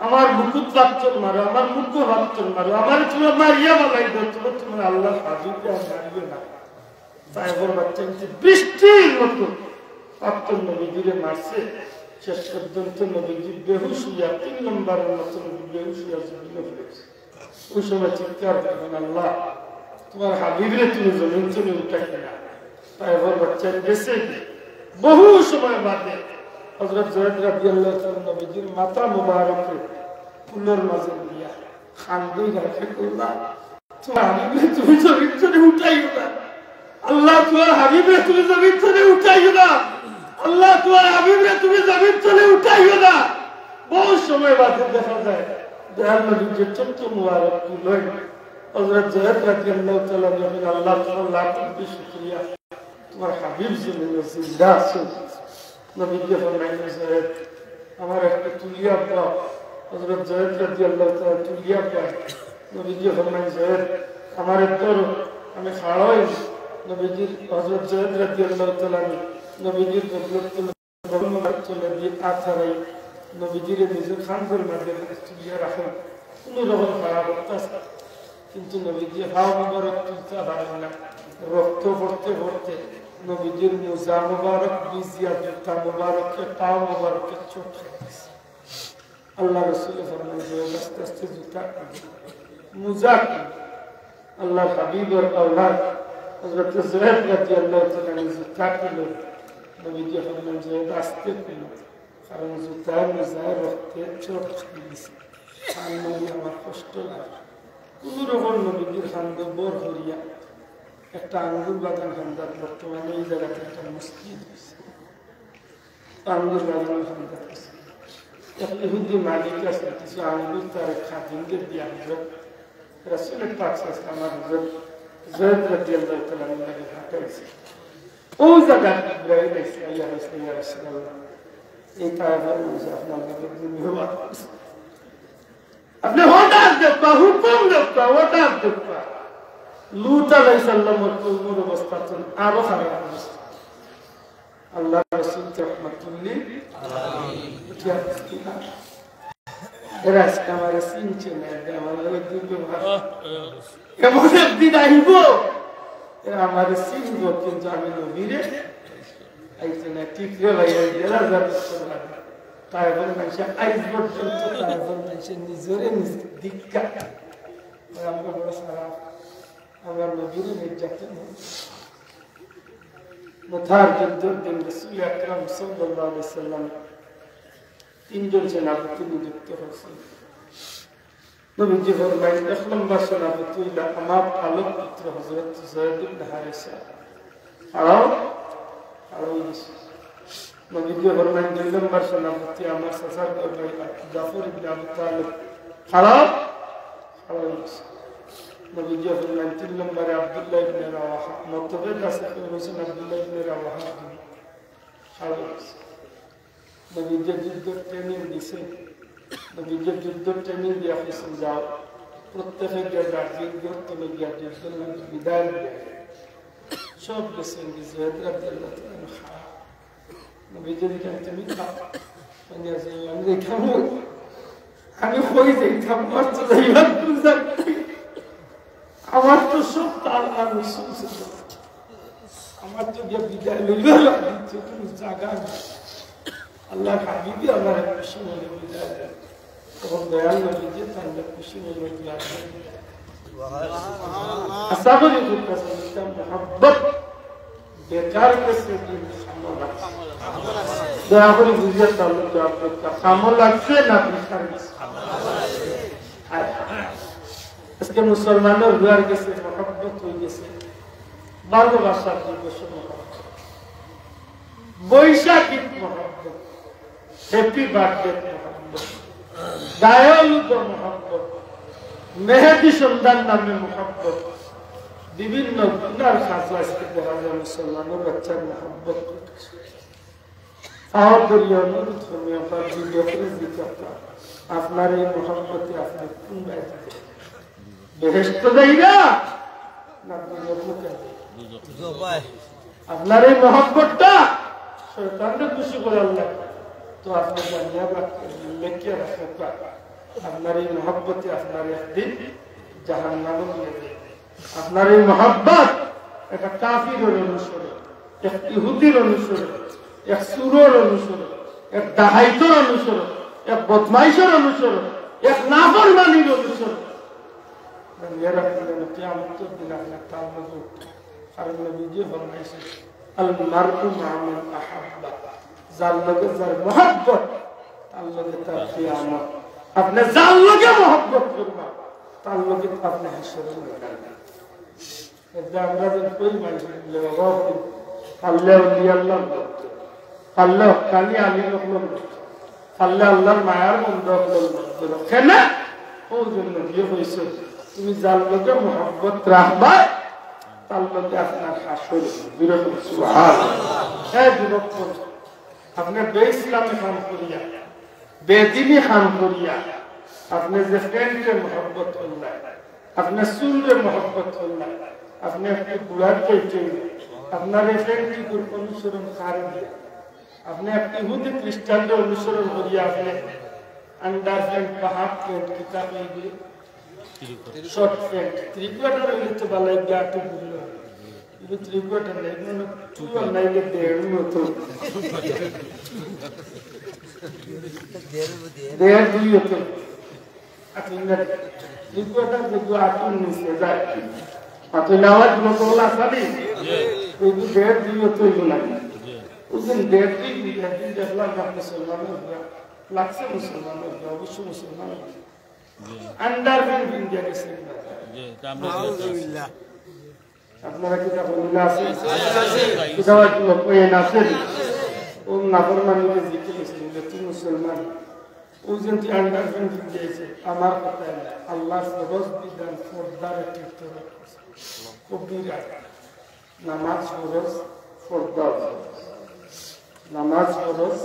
আমার মুকুট বাচ্চন মারো, আমার মুখ বাচ্চন মারো, আমার তোমার মারিয়া বলাই দো, তোমার আল্লাহ হাবিবকে মারিও না। তায়েফের বাচ্চাইতে বৃষ্টির মতো বাচ্চন নবীজিরে মারছে। শেষ পর্যন্ত নবীজি বেহুশ হইয়া 3 নম্বরের মতো বেহুশ হইয়া জমিনে পড়েছে। ওই সময় চিৎকার করেন, আল্লাহ তোমার হাবিবরে তুমি জমিন থেকে উঠাইলে না। তায়েফের বাচ্চা গেছে। বহু সময় বাদে হযরত যায়েদ রাদিয়াল্লাহু তাআলা নবীজির মাথা মুবারকে ফুলের মাঝে দিয়া খান্দই রাখে, আল্লাহ তোমার হাবিবরে তুমি জমিন থেকে উঠাইও না, আল্লাহ তোমার হাবিবরে তুমি জমিন থেকে উঠাইও না, আল্লাহ তোমার হাবিবরে তুমি জমিন থেকে উঠাইও না। বহু সময় বাদে দেখা যায় দয়াল নবীজির চোখ মুবারক তুলেন। হযরত যায়েদ রাদিয়াল্লাহু তাআলা বলেন, আল্লাহ তোমার লাখ কোটি শুকরিয়া, তোমার হাবিব জমিনে জিন্দা আছে। নবীজি ফরমাইলেন, যায়েদ আমার একটা তুলিয়া দাও। হযরত যায়েদ রাদিয়াল্লাহু তাআলা তুলিয়া পায়। নবীজি ফরমাইলেন, যায়েদ আমার তোর আমি খাওয়াই। নবীজির হযরত যায়েদ রাদিয়াল্লাহু তাআলা নবীজির বদলত চলে দিয়ে আছাড়াই নবীজির নিজের খানদের মধ্যে তুলিয়া রাখেন। কোনো রকম খারাপ অবস্থা, কিন্তু নবীজি হাওয়া মুবারক তুলতে পারেন না। রক্ত পড়তে পড়তে নবীজির মোজা মুবারক বিজিয়া জুতা মুবারককে পা মুবারককে চোট খাইতেছে। আল্লাহ রাসূল ফরমাইলেন, আস্তে আস্তে জুতা মোজা আল্লাহর হাবিবের আওলাদ হযরত যায়েদ রাদিয়াল্লাহু তাআলা জুতা কিলো। নবীজি ফরমাইলেন, যায়েদ আস্তে কিলো, কারণ জুতার মোজার রক্তে চোট খাইতেছে, আমার কষ্ট লাগে। কোন রকম নবীজির খান্দ বোর হরিয়া একটা আঙ্গুর বাগান খান্দার, বর্তমানে এই জায়গাতে একটা মসজিদ হয়েছে, আঙ্গুর বাগান খান্দার হয়েছে। একটা ইহুদি মালিক আছে, কিছু আঙ্গুর তার খাদিমদের দিয়ে হযরত রাসূলের পাক সাল্লাল্লাহু আলাইহি ওয়াসাল্লাম যায়েদ রাদিয়াল্লাহু তাআলা আনহু হাঁটাইছে। ওই জায়গাতে ইব্রাহিম ইয়া রাসূলুল্লাহ এই তায়েফের মধ্যে আপনার নবী নিহত। আপনি হঠাৎ দেখবা, হুকুম দেখবা, হঠাৎ দেখবা লূত আলাইহিস সালামের কওমের অবস্থা আরো খারাপ অবস্থা। আল্লাহ রাসূল রহমাতুল্লাহ আলাইহি এরা আমার চিনছে না, আমাদের এমন একদিন আইব আমার চিনব, কিন্তু আমি নবীরে আইছে না। ঠিক রে ভাই, জেলা যাবে তায়েফের মানুষ আইজ পর্যন্ত তায়েফের মানুষ নিজরে দীক্ষা আমরা বড় খারাপ, আমার নবীর নির্যাতন। মুতার যুদ্ধের দিন রাসূল আকরাম সাল্লাল্লাহু আলাইহি ওয়াসাল্লাম 3 জন সেনাপতি নিযুক্ত হয়েছে। নবীজি ফরমাইলেন, 1 নম্বর সেনাপতি হইল আমার আলোক পুত্র হযরত যায়েদ ইবনে হারিসা। নবীজি ফরমাইলেন, 2 নম্বর সেনাপতি আমার চাচার ভাই জাফর ইবনে আবু তালিব। খারাপ নবীজি ফরমাইলেন, 3 নম্বরে আব্দুল্লাহ ইবনে রাওয়াহা। মতভেদ আছে, কেউ বলেছেন আব্দুল্লাহ ইবনে রাওয়াহা। নবীজি যুদ্ধ ট্রেনিং দিছে, নবীজি যুদ্ধ ট্রেনিং দিয়া হয়েছেন, যাও প্রত্যেকে গিয়ে দার্জিলিং তলে গিয়া যুদ্ধ বিদায় সব গেছেন। যায়েদ রাদিয়াল্লাহু তাআলা খারাপ। নবীজি দেখেন, তুমি খাও, আমি খাবো, আমি হয়ে যাইতাম, আমার তো সব তার আমি শুনছি, আমার তো গিয়ে বিদায় লইল জায়গা। আল্লাহ হাবিবি আমার সময় বিদায় দেন। তখন দয়াল নবী যে তাহলে খুশি হয়ে লাগবে আশা করি মোহাম্মত বেকার কাছে দিন দয়া করে বুঝিয়ে তাহলে জবাব করতে সামল লাগছে না বিশাল আজকে মুসলমানের রুয়ার গেছে মোহাম্মত হয়ে গেছে ভালোবাসার দিবস মোহাম্মত বৈশাখী মোহাম্মত হ্যাপি বার্থডে মোহাম্মত দায়ালুদ মোহাম্মত মেহেদি সন্ধান নামে মোহাম্মত বিভিন্ন গুনার কাজ আজকে দেখা যায় মুসলমানের বাচ্চার মোহাম্মত আপনার এই মোহাম্মতে আপনি কোন বাইরে বেহেশত যাইরা না আপনার এই মোহাম্মতটা শয়তানকে খুশি করে আল্লাহ তো আপনি জানিয়া রাখবেন লেখিয়া রাখবেন আপনার এই মোহাম্মতে আপনার একদিন জাহান্নামে নিয়ে যাবে আপনার এই মোহাম্মত একটা কাফিরের অনুসরণ এক ইহুদির অনুসরণ এক সুরের অনুসরণ এক ডাহাইতের অনুসরণ এক বদমাইশের অনুসরণ এক নাফরমানির অনুসরণ কিয়ামতের দিন আপনার তার মধ্যে কারণ নবীজি ফরমাইছেন আল মারউ মা মান আহাব্বা যার লগে যার মহব্বত তার লগে তার কিয়ামত আপনি যার লগে মহব্বত করবা তার লগে আপনি হাসরে যাবেন এটা আমরা যখন কই মাইছি বাবা আল্লাহ আল্লাহ আল্লাহ কালি আলী লোকজন আল্লাহ আল্লাহর মায়ার বন্ধ কেন ও জন্য বিয়ে হয়েছে তুমি যার লোকে মোহাম্মত রাখবা তার লোকে আপনার হাসর বিরত হ্যাঁ বিরত আপনি বে ইসলামে খান করিয়া বেদিনী খান করিয়া আপনি যে ফ্রেন্ডে মোহাম্মত করলেন আপনি সুরে মোহাম্মত করলেন আপনি একটি বুড়ার পেয়েছে আপনার এই ফ্রেন্ডটি অনুসরণ কারণ আপনি একটি ইহুদি খ্রিস্টানদের অনুসরণ করিয়া আপনি আন্ডার প্যান্ট বা হাফ প্যান্ট কিতাব এগুলি শর্ট প্যান্ট ত্রিকোয়াটার হইলে তো বালাই গাটু বুঝলো কিন্তু ত্রিকোয়াটার নেই টুয়াল নাইলে দেড় মতো দেড় দুই হতো ত্রিকোয়াটার যেগুলো আটুর নিচে যায় আতুই নামাজ মতোলা আসাদি ওইগুলো দেড় দুই হতো এগুলো उस दिन डेढ़ दिन देखला मुसलमानों हुआ लाख से मुसलमानों हुआ विश्व मुसलमान अंडर में इंडिया के सिंह আপনারা কি কথা বললা আছে কিতাব লোক এই নাছে ও নাফরমানিকে জিকির করছে তুই মুসলমান ও যেন তুই আন্ডার में দিয়েছে আমার কথা আল্লাহ ফরজ বিধান ফরদার একটা কবিরা নামাজ ফরজ ফরদার নামাজ ফরজ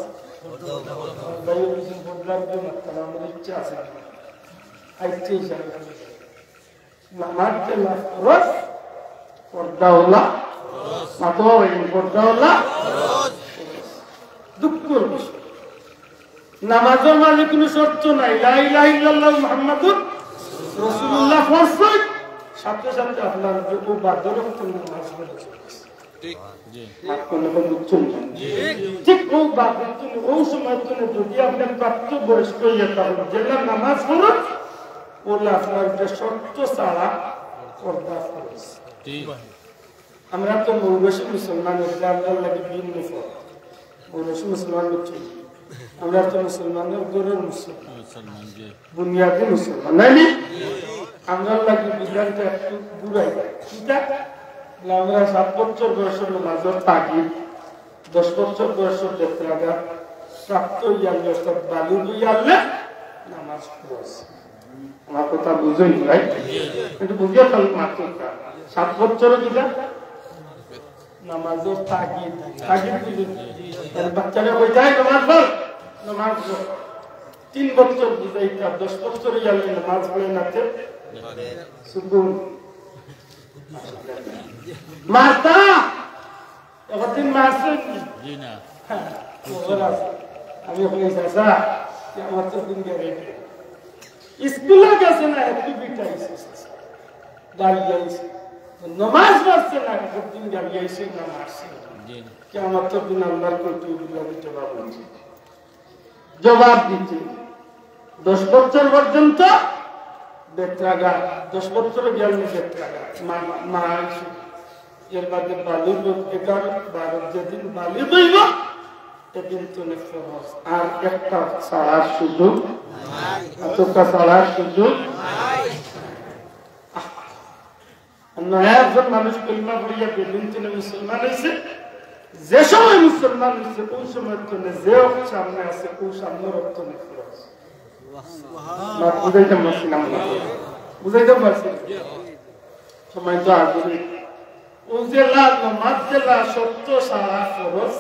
ভাই কিছু বদলার জন্য আমার ইচ্ছা আছে আইতে যাবে নামাজ তেলা ফরজ ফরদাউলা মাতোই ফরদাউলা দুঃখের বিষয় নামাজের মাঝে কোনো শর্ত নাই লা ইলাহা ইল্লাল্লাহ মুহাম্মাদুর রাসূলুল্লাহ ফরজ সাথে সাথে আপনার যে বাধ্যর নামাজ পড়ে ঠিক জি আপনি বুঝছেন ঠিক ও বাধ্যর ও সময় যদি আপনি প্রাপ্ত বয়স্ক হয়ে যান যেটা নামাজ পড়েন ওলা আপনার যে শর্ত ছাড়া পর্দা ফরজ ঠিক আমরা তো মৌলবী মুসলমান আল্লাহ লাগি বিন মুফা মৌলবী মুসলমান হচ্ছে আমরা তো মুসলমানের গরের মুসলমান জি বুনিয়াদি মুসলমান নাকি আমরা লাগি বিধানটা একটু দূরাই কিটা আমরা 7 বছর বয়সের নামাজের তাগিদ 10 বছর বয়সের দেখলাগা প্রাপ্ত ইয়ালে সব বালু ইয়ালে নামাজ পড়ছ আমার কথা বুঝুন ভাই একটু বুঝিয়ে ফেল মাত্র 7 বছর কিটা নামাজের তাগিদ বাচ্চারা কই যায় নামাজ পড় নামাজ 3 বছর বুঝাইতা 10 বছর ইয়ালে নামাজ পড়ে নাতে সুবুন মারতা একদিন মারছে জি না আমি ওখানে যাসা কি আমার তো দিন গেছে স্কুলে গেছে না অ্যাক্টিভিটি আছে দাঁড়িয়ে আছে নামাজ পড়ছে না একদিন দাঁড়িয়ে আছে না মারছে জি কি আমার তো দিন আল্লাহর কোটি বিল্লাহ জবাব দিতে 10 বছর পর্যন্ত বেত্রাঘাত, 10 বছর গেল বেত্রাঘাত, মা এর বাদে বালি 11-12 যেদিন বালি বইব এদিন তুমি ফরজ। আর একটা ছাড়ার সুযোগ নাই, এতটা ছাড়ার সুযোগ নাই। নয়া একজন মানুষ কলমা পড়িয়া বেদিন তিনি মুসলমান হয়েছে, যে সময় মুসলমান হয়েছে ওই সময় তুমি যে সামনে আছে ওই সামনে রক্ত নেই ফরজ। বুঝাইতে পারছিলাম না, বুঝাইতে পারছি সময় তো আগে উজেলা নমাজেলা সত্য সারা ফরজ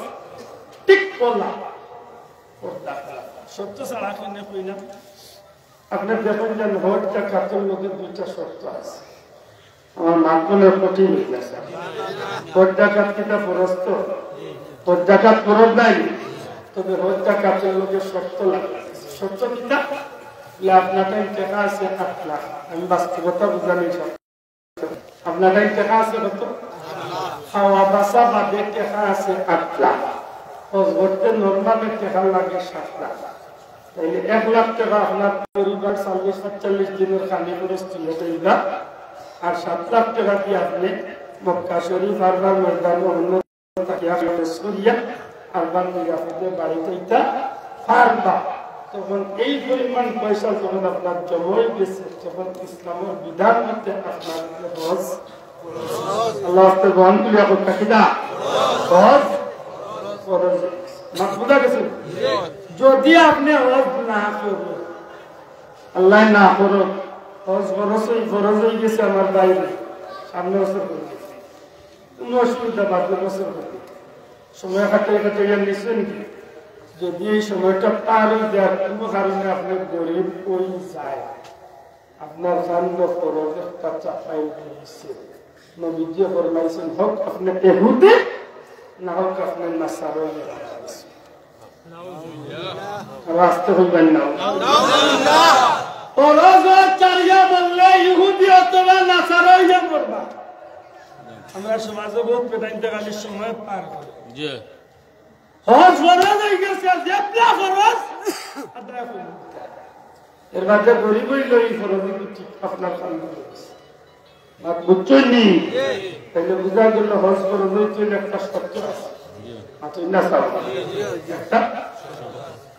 ঠিক বলা সত্য সারা কিনে কই না। আপনি দেখুন যে হজ জাকাতের মধ্যে দুইটা শর্ত আছে, আমার মাধ্যমের কঠিন হয়ে গেছে। হজ জাকাত কিটা ফরজ, তো হজ জাকাত ফরজ নাই, তবে হজ জাকাতের মধ্যে শর্ত লাগে। শর্ত কিটা আপনার টাইম টাকা আছে 8 লাখ, আমি বাস্তবতা বুঝানি সব। আপনার টাইম টাকা আছে কত? খাওয়া বাসা বাদে টাকা আছে 8 লাখ, হজ করতে নর্মালে টাকা লাগে 7 লাখ। তাইলে 1 লাখ টাকা আপনার পরিবার 40-45 দিনের খালি খরচ তুলে দেইবা, আর 7 লাখ টাকা দিয়ে আপনি মক্কা শরীফ আরবার ময়দান অন্য তাকিয়া সরিয়া আরবার নিরাপদে বাড়িতে ইটা পারবা। তখন এই পরিমাণ পয়সা যখন আপনার জমাই গেছে, তখন ইসলামের বিধান মধ্যে আপনার হজ আল্লাহ গ্রহণ করিয়া করতে কিনা হজ ফরজ। বুঝা গেছে? যদি আপনি হজ না করো, আল্লাহ না করো, হজ ফরজ হয়ে গেছে আমার বাইরে, সামনে বছর করে গেছে, কোনো অসুবিধা বাড়বে বছর করে সময় কাটে কাটে নিচ্ছেন কি? যদি এই সময়টা পার হয়ে যায় কোনো কারণে আপনি গরিব ওই যায়, আপনার জানল ফরজ একটা চাপাই দিয়েছে। নবীজি ফরমাইছেন হোক আপনি এহুদে, না হোক আপনি নাসারা। রাস্তা হইবেন না, ফরজ চারিয়া বললে ইহুদি অথবা নাসারা হইয়া পড়বা। আমরা সমাজে বহুত বেদান্তকালীর সময় পার করি। হজ ফরজ হয়ে গেছে, যেটা ফরজ আদায় করুন। এর মাঝে গরিবই লই ফরজ ঠিক আপনার সামনে বুঝছেন নি? তাহলে বুঝা গেল হজ ফরজ হইতে একটা শর্ত আছে,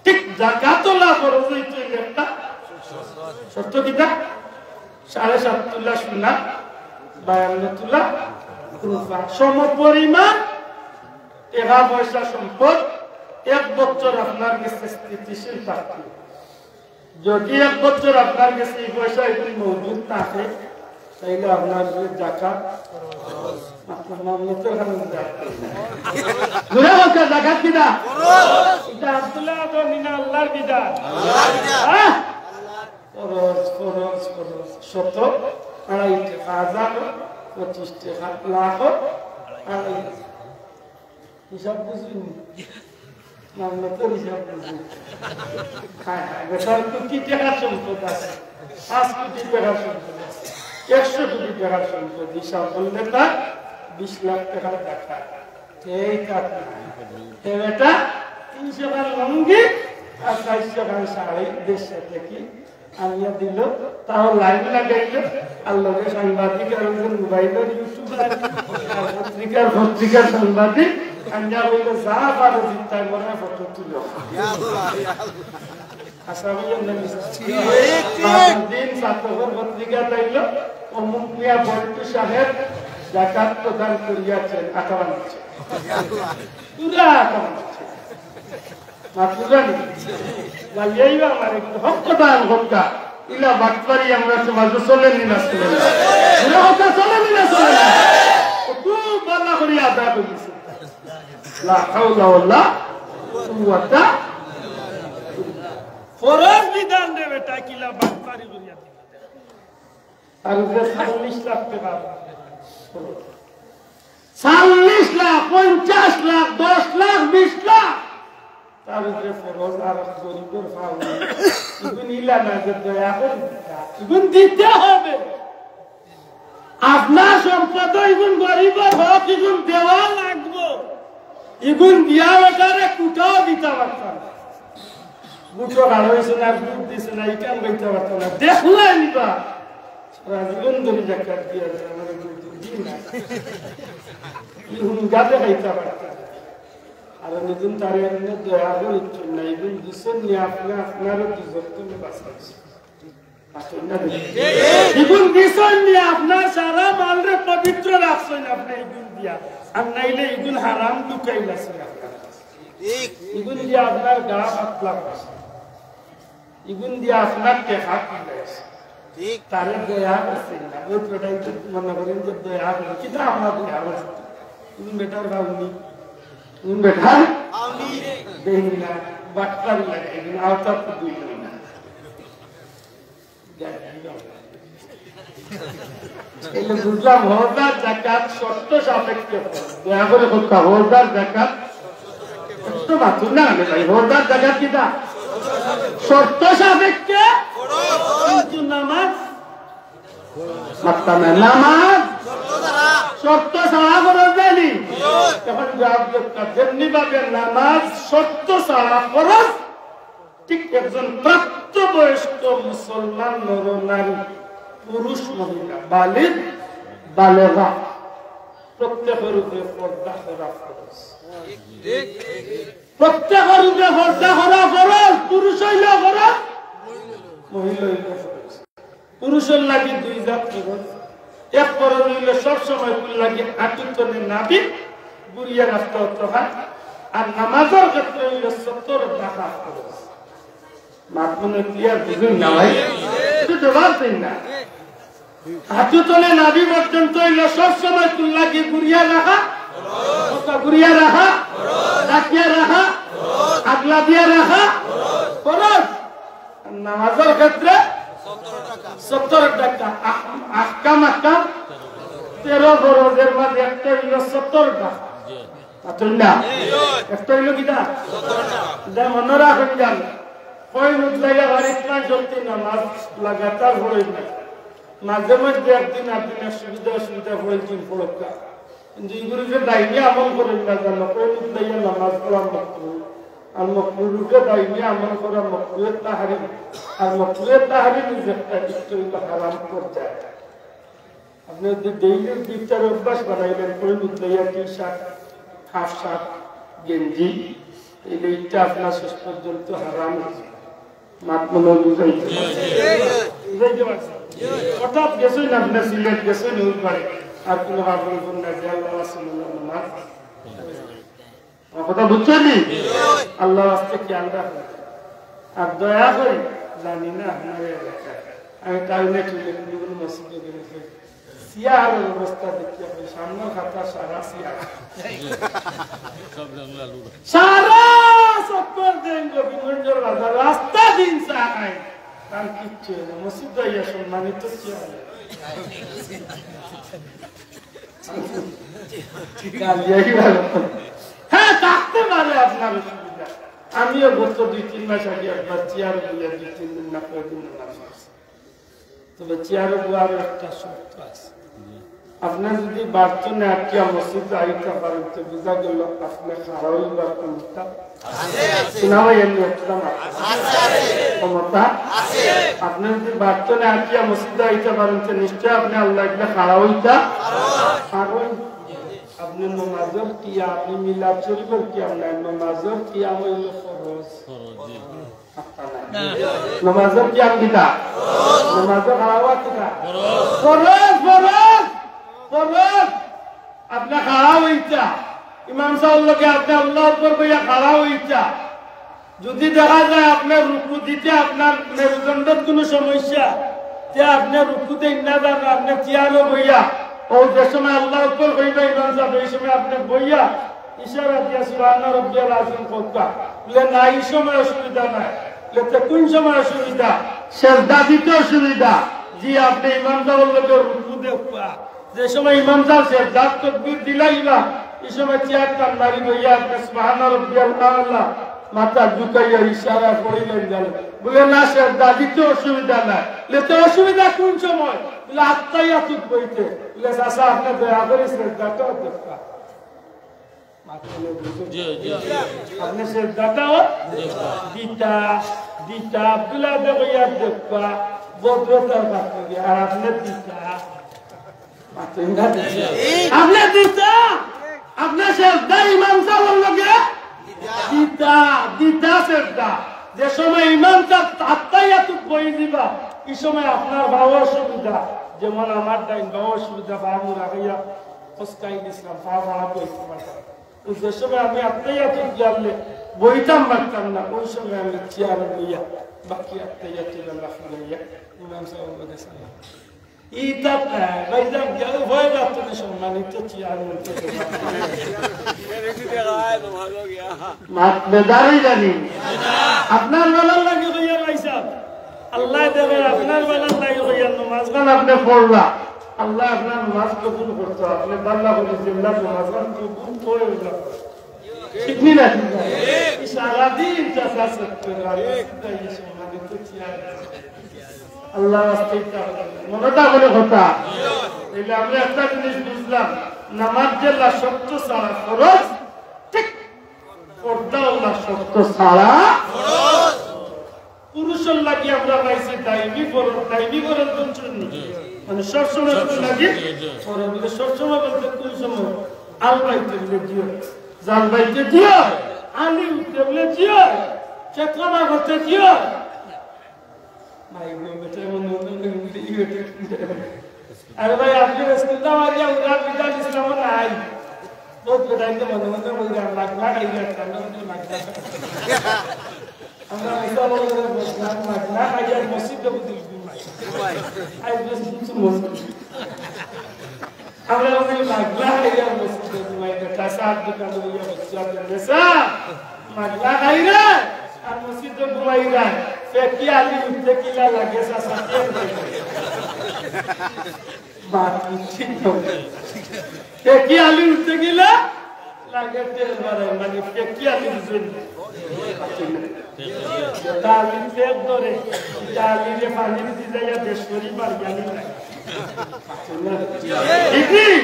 ঠিক জাকাতুল্লাহ ফরজ হইতে একটা শর্ত কিটা 7.5 তোলা সোনা, 52 তোলা রূপা, সম পরিমাণ টাকা পয়সা সম্পদ 1 বছর আপনার কাছে স্থিতিশীল থাকবে। যদি 1 বছর আপনার কাছে এই পয়সা এগুলি মজুদ থাকে, তাইলে আপনার যে জাকাত আপনার মামলা তো জাকাত কিনা এটা আব্দুল্লাহ মিনা আল্লাহর বিধান। ফরজ ফরজ ফরজ 100, 2.5 টাকা, 25 টাকা, লাখ, 2.5 হিসাব বুঝুন, মামলা তো হিসাব বুঝুন। হ্যাঁ হ্যাঁ, বেটার কোটি টাকার সম্পদ আছে, 5 কোটি টাকার সম্পদ আছে, 100 কোটি টাকার সম্পদ, হিসাব করলে তার 20 লাখ টাকার দেখা। এই কাটা এটা 300 টাকার লঙ্গি আর 400 টাকার শাড়ি দেশে থেকে আনিয়া দিল, তাও লাইন লাগাইল। আর লোকে সাংবাদিক আর মোবাইলের ইউটিউবার পত্রিকার সাংবাদিক আনিয়া বলল যা পারে চিন্তায় মনে ফটো তুল। দিন ছাত্রঘর পত্রিকা তাইল অমুক মিয়া বল্টু সাহেব জাকাত প্রদান করিয়াছেন 58, পুরা 58 মাতুরানি লাইয়াইবা আমার একটু হকটা হকটা ইলা বাটপারি আমরা সমাজ চলেনি না চলেনি পুরা হকটা চলেনি না চলেনি খুব ভালো করে আদা করেছে। লা হাওলা ওয়ালা কুওয়াতা ফরজ বিধান দে বেটা কিলা বাটপারি করিয়া আর 40 লাখ টাকা, 40 লাখ, 50 লাখ, 10 লাখ, 20 লাখ তার উপরে ফরজ। আর গরিবের ফাউল ইগুন ইলা না যে দয়া করে ইগুন দিতে হবে। আপনার সম্পদ ইগুন গরিবের হোক, ইগুন দেওয়া লাগবে, ইগুন দিয়া বেটারে কুটাও দিতে পারতাম। বুটো গাড় হয়েছে না বুট দিছে না ইকান বইতে পারতো না দেখলে নিবা রাজীবন ধরে জাকাত দিয়া আমার দিন না গাদে খাইতে পারতো আর নতুন তারে দয়া করে ইচ্ছুন না ইগুন দিছেন নি আপনারও দুজন তুমি বাঁচাইছে ইগুন দিছেন নি আপনার সারা মালরে পবিত্র রাখছেন আপনি ইগুন দিয়া আর নাইলে ইগুন হারাম ঢুকাইলাছেন আপনার ইগুন দিয়া আপনার গা পাতলা করছে ইগুন দিয়া আপনার টেকা কিনাইছে ঠিক তারে দয়া করছেন না ওই প্রোটাই মনে করেন যে দয়া করে কিতা আপনার দয়া করছে ইগুন বেটার ভাবনি বেটা দেখি না বাট্টার লাগে এগুলো আওতার তো দুই না এগুলো বুঝলাম হরদার জাকাত শর্ত সাপেক্ষে দয়া করে বলতে হরদার জাকাত তো বাতুন না ভাই হরদার জাকাত কিটা শর্ত সাপেক্ষে কিন্তু নামাজ মাত্তানা নামাজ শর্ত ছাড়া ফরজ দেয়নি এখন জবাব দিতে যেমনি ভাবে নামাজ শর্ত ছাড়া ফরজ ঠিক একজন প্রাপ্তবয়স্ক মুসলমান নর নারী পুরুষ মহিলা বালিগ বালেগা প্রত্যেকের উপরে পর্দা করা ফরজ প্রত্যেকের উপরে পর্দা করা ফরজ পুরুষ হইলেও ফরজ মহিলা হইলেও ফরজ পুরুষের লাগি দুই জাত ফরজ এক ফরজ হইলে সবসময় লাগে আটুতনে নাবি বুড়িয়া রাস্তা হতে হয় আর নামাজের ক্ষেত্রে হইলে 70 টাকা ফরজ মাধ্যমে ক্লিয়ার বুঝুন না ভাই একটু জবাব দিন না আটুতনে নাবি পর্যন্ত হইলে সবসময় লাগে বুড়িয়া রাখা গুড়িয়া রাখা ডাকিয়া রাখা আগলা দিয়া রাখা ফরজ নামাজের ক্ষেত্রে 70 টাকা আহকাম 13 ফরজের মধ্যে একটা হইল 70 টাকা আতুল্লাহ একটা হইল কিটা 70 টাকা মনে রাখুন জান কই মুদলাইয়া বাড়িতে জলদি নামাজ লাগাতার পড়ে না মাঝে মধ্যে একদিন সুবিধা পড়েছেন পড়কা কিন্তু এগুলো যে দায়ী আমল করেন না জানো কই মুদলাইয়া নামাজ পড়া মাকরুহ আর মাকরুহকে দায়ী আমল করা মাকরুহ তাহরিম আর মাকরুহ তাহরিম যেটা একটু হারাম করতে আপনি ডেইলি দুইটার অভ্যাস বানাইলেন কই মুদলাইয়া টি-শার্ট হাফ শার্ট গেঞ্জি এইটা আপনার শেষ পর্যন্ত হারাম মাতমনে বুঝাইতে পারছেন হঠাৎ গেছেন আপনার সিলেট গেছেন ওই পারে আর কোনো ভাবন কোন না যে আল্লাহ নামাজ কথা বুঝছেন আল্লাহ আস্তে খেয়াল রাখবেন আর দয়া করে জানি না আপনার আমি কারণে চলে মসজিদে গেছি সিয়ারের অবস্থা দেখি আপনি সামনে খাতা সারা সিয়ার সারা সত্তর দিন গোবিন্দগঞ্জের বাজার রাস্তা দিন চা খাই কারণ কিচ্ছু না মসজিদ ইয়া সম্মানিত সিয়ার হ্যাঁ থাকতে পারে আপনার অসুবিধা আমিও গত 2-3 মাস আগে একবার চেয়ার বুঝে 2-3 দিন না কয়েকদিন তবে চেয়ারে বুয়ার একটা শর্ত আছে আপনার যদি বার্তনে আটকিয়া মসজিদে আইতে পারেন তো বুঝা গেল আপনার খারাপ বা ক্ষমতা শোনাবাই এমনি একটা ক্ষমতা আপনার যদি বার্তনে আটকিয়া মসজিদে আইতে পারেন তো নিশ্চয় আপনি আল্লাহ একটা খারাপ হইতা কারণ আপনি নমাজের কিয়া আপনি মিলাদ শরীফের কিয়াম নাই নমাজের কিয়াম হইল ফরজ নমাজের কিয়াম কিতা নমাজের খারাপ কিতা ফরজ ফরজ ফরজ আপনি খারাপ হইতা ইমাম সাহেব লোকে আপনি আল্লাহ উপর বইয়া খারাপ হইতা যদি দেখা যায় আপনার রুকু দিতে আপনার মেরুদণ্ডের কোনো সমস্যা যে আপনি রুকুতে না যান আপনি চেয়ারও বইয়া ও যে সময় আল্লাহ উপর হইবা ইমাম সাহেব এই সময় আপনি বইয়া ইশারা দিয়া সুবহান রাব্বিয়াল আযীম কওয়া বলে না এই সময় অসুবিধা নাই বলে কোন সময় অসুবিধা সিজদা দিতে অসুবিধা জি আপনি ইমাম সাহেব লোকে রুকু দেখবা যে সময় ইমাম সাহেব সিজদা তাকবীর দিলাইবা এই সময় চেয়ারটা নারী বইয়া আপনি সুবহান রাব্বিয়াল আলা মাথা ঝুঁকাইয়া ইশারা করিলেন জানেন বলে না সিজদা দিতে অসুবিধা নাই বলে অসুবিধা কোন সময় বলে আত্তাইয়াতুত বইতে বলে চাচা আপনি দয়া করে সিজদাটা দেখবা আপনি সে দাদাও দিতা দিতা আব্দুল্লাহ দেবইয়া দেখবা বদ্রতার বাকি আর আপনি দিতা আপনি দিতা আপনি সেজদা ইমাম সাহেবের লগে দিতা দিতা সেজদা যে সময় ইমাম সাহেব আত্মায়াতুক বই দিবা এই সময় আপনার ভালো অসুবিধা যেমন আমার টাইম ভালো অসুবিধা বাবু রাখিয়া ফসকাই দিছিলাম বাবা বইতে পারতাম যে সময় আমি আত্মায়াতুক জানলে বইতাম পারতাম না ওই সময় আমি চেয়ারে বইয়া বাকি আত্মায়াতুক রাখিয়া ইমাম সাহেবের লগে সালাম ইটা ভাইজান গেল ভয় যাচ্ছে না সম্মানিত চেয়ারম্যান মাতবেদারই জানি আপনার বেলার লাগে হইয়া ভাইসা আল্লাহ দেবে আপনার বেলার লাগে হইয়া নামাজগান আপনি পড়লা আল্লাহ আপনার নামাজ কবুল করতো আপনি বাল্লা বলে জিল্লা নামাজগান কবুল করে ঠিক না সারাদিন চাষা করতে সম্মানিত চেয়ারম্যান আল্লাহ মনটা বলে কথা এলে আমরা একটা জিনিস বুঝলাম নামাজ জেলা শক্ত ছাড়া খরচ ঠিক পর্দাওয়ালা শক্ত ছাড়া পুরুষের লাগি আমরা পাইছি দাইবি বরণ মানে সবসময় লাগি সবসময় বলতে কোন সময় আল বাইতে দিও জাল বাইতে দিও আলি উঠতে বলে দিও চেতনা করতে দিও अरे भाई आपके रस्ता वाली उधर पिता इस्लाम নাই बहुत बताई तो मन में बोल रहा लाख लाख आई जाता है আমরা মিছা বলে বসলাম না আইয়ার মসজিদে বুঝি আই জাস্ট কিছু মসজিদ আমরা ওই লাগলা আইয়ার মসজিদে ঘুমাই দেখা সাত দোকান লইয়া বসলাম দেশা লাগলা আইরা আর মসজিদে ঘুমাই রা ফেকি আলি উঠতে কিলা লাগে সাসা বাত ঠিক হবে ফেকি আলি উঠতে কিলা লাগে তেল মারে মানে ফেকি আলি বুঝেন তালি ফেক ধরে তালি রে পানি দিতে যায় দেশরি মার জানি না ঠিক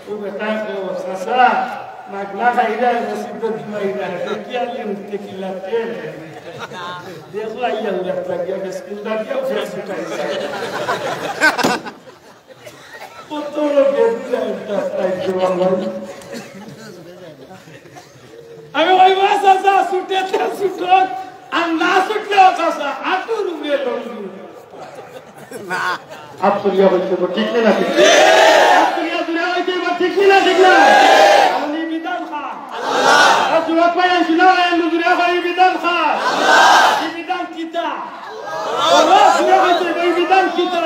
ও বেটা কো সাসা magla khaira masido dimaira feki ali utte kila tel देखो आइए उधर तक गया बिस्कुट दिया फिर सुटा पुत्रो बेटा टाइप जवान अबे भाई वासा सा सुटे थे सुटो अन्ना सुटलो कासा आटू रुपये लोगी ना आप सुनिया बोलते हो ठीक नहीं ना ठीक आप सुनिया दुनिया बोलते हो ठीक नहीं ना ठीक ना अली बिदान खा अल्लाह अजुआ पाया सुना है दुनिया भाई बिदान खा बिदान kita Allah sudah berjaya bidan kita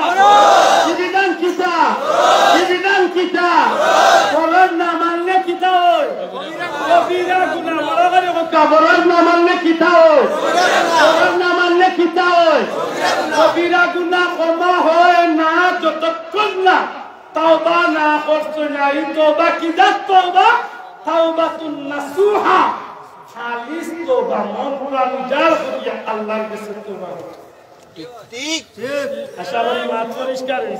bidan kita bidan kita orang namalnya kita kabira guna orang orang namalnya kita orang namalnya kita kabira guna koma hoy na jotokkon na tauba na korte na toba kita toba taubatun nasuha halis toba mon puran jar koriya Allah ke toba ठीक आशा वाली बात परिष्कार है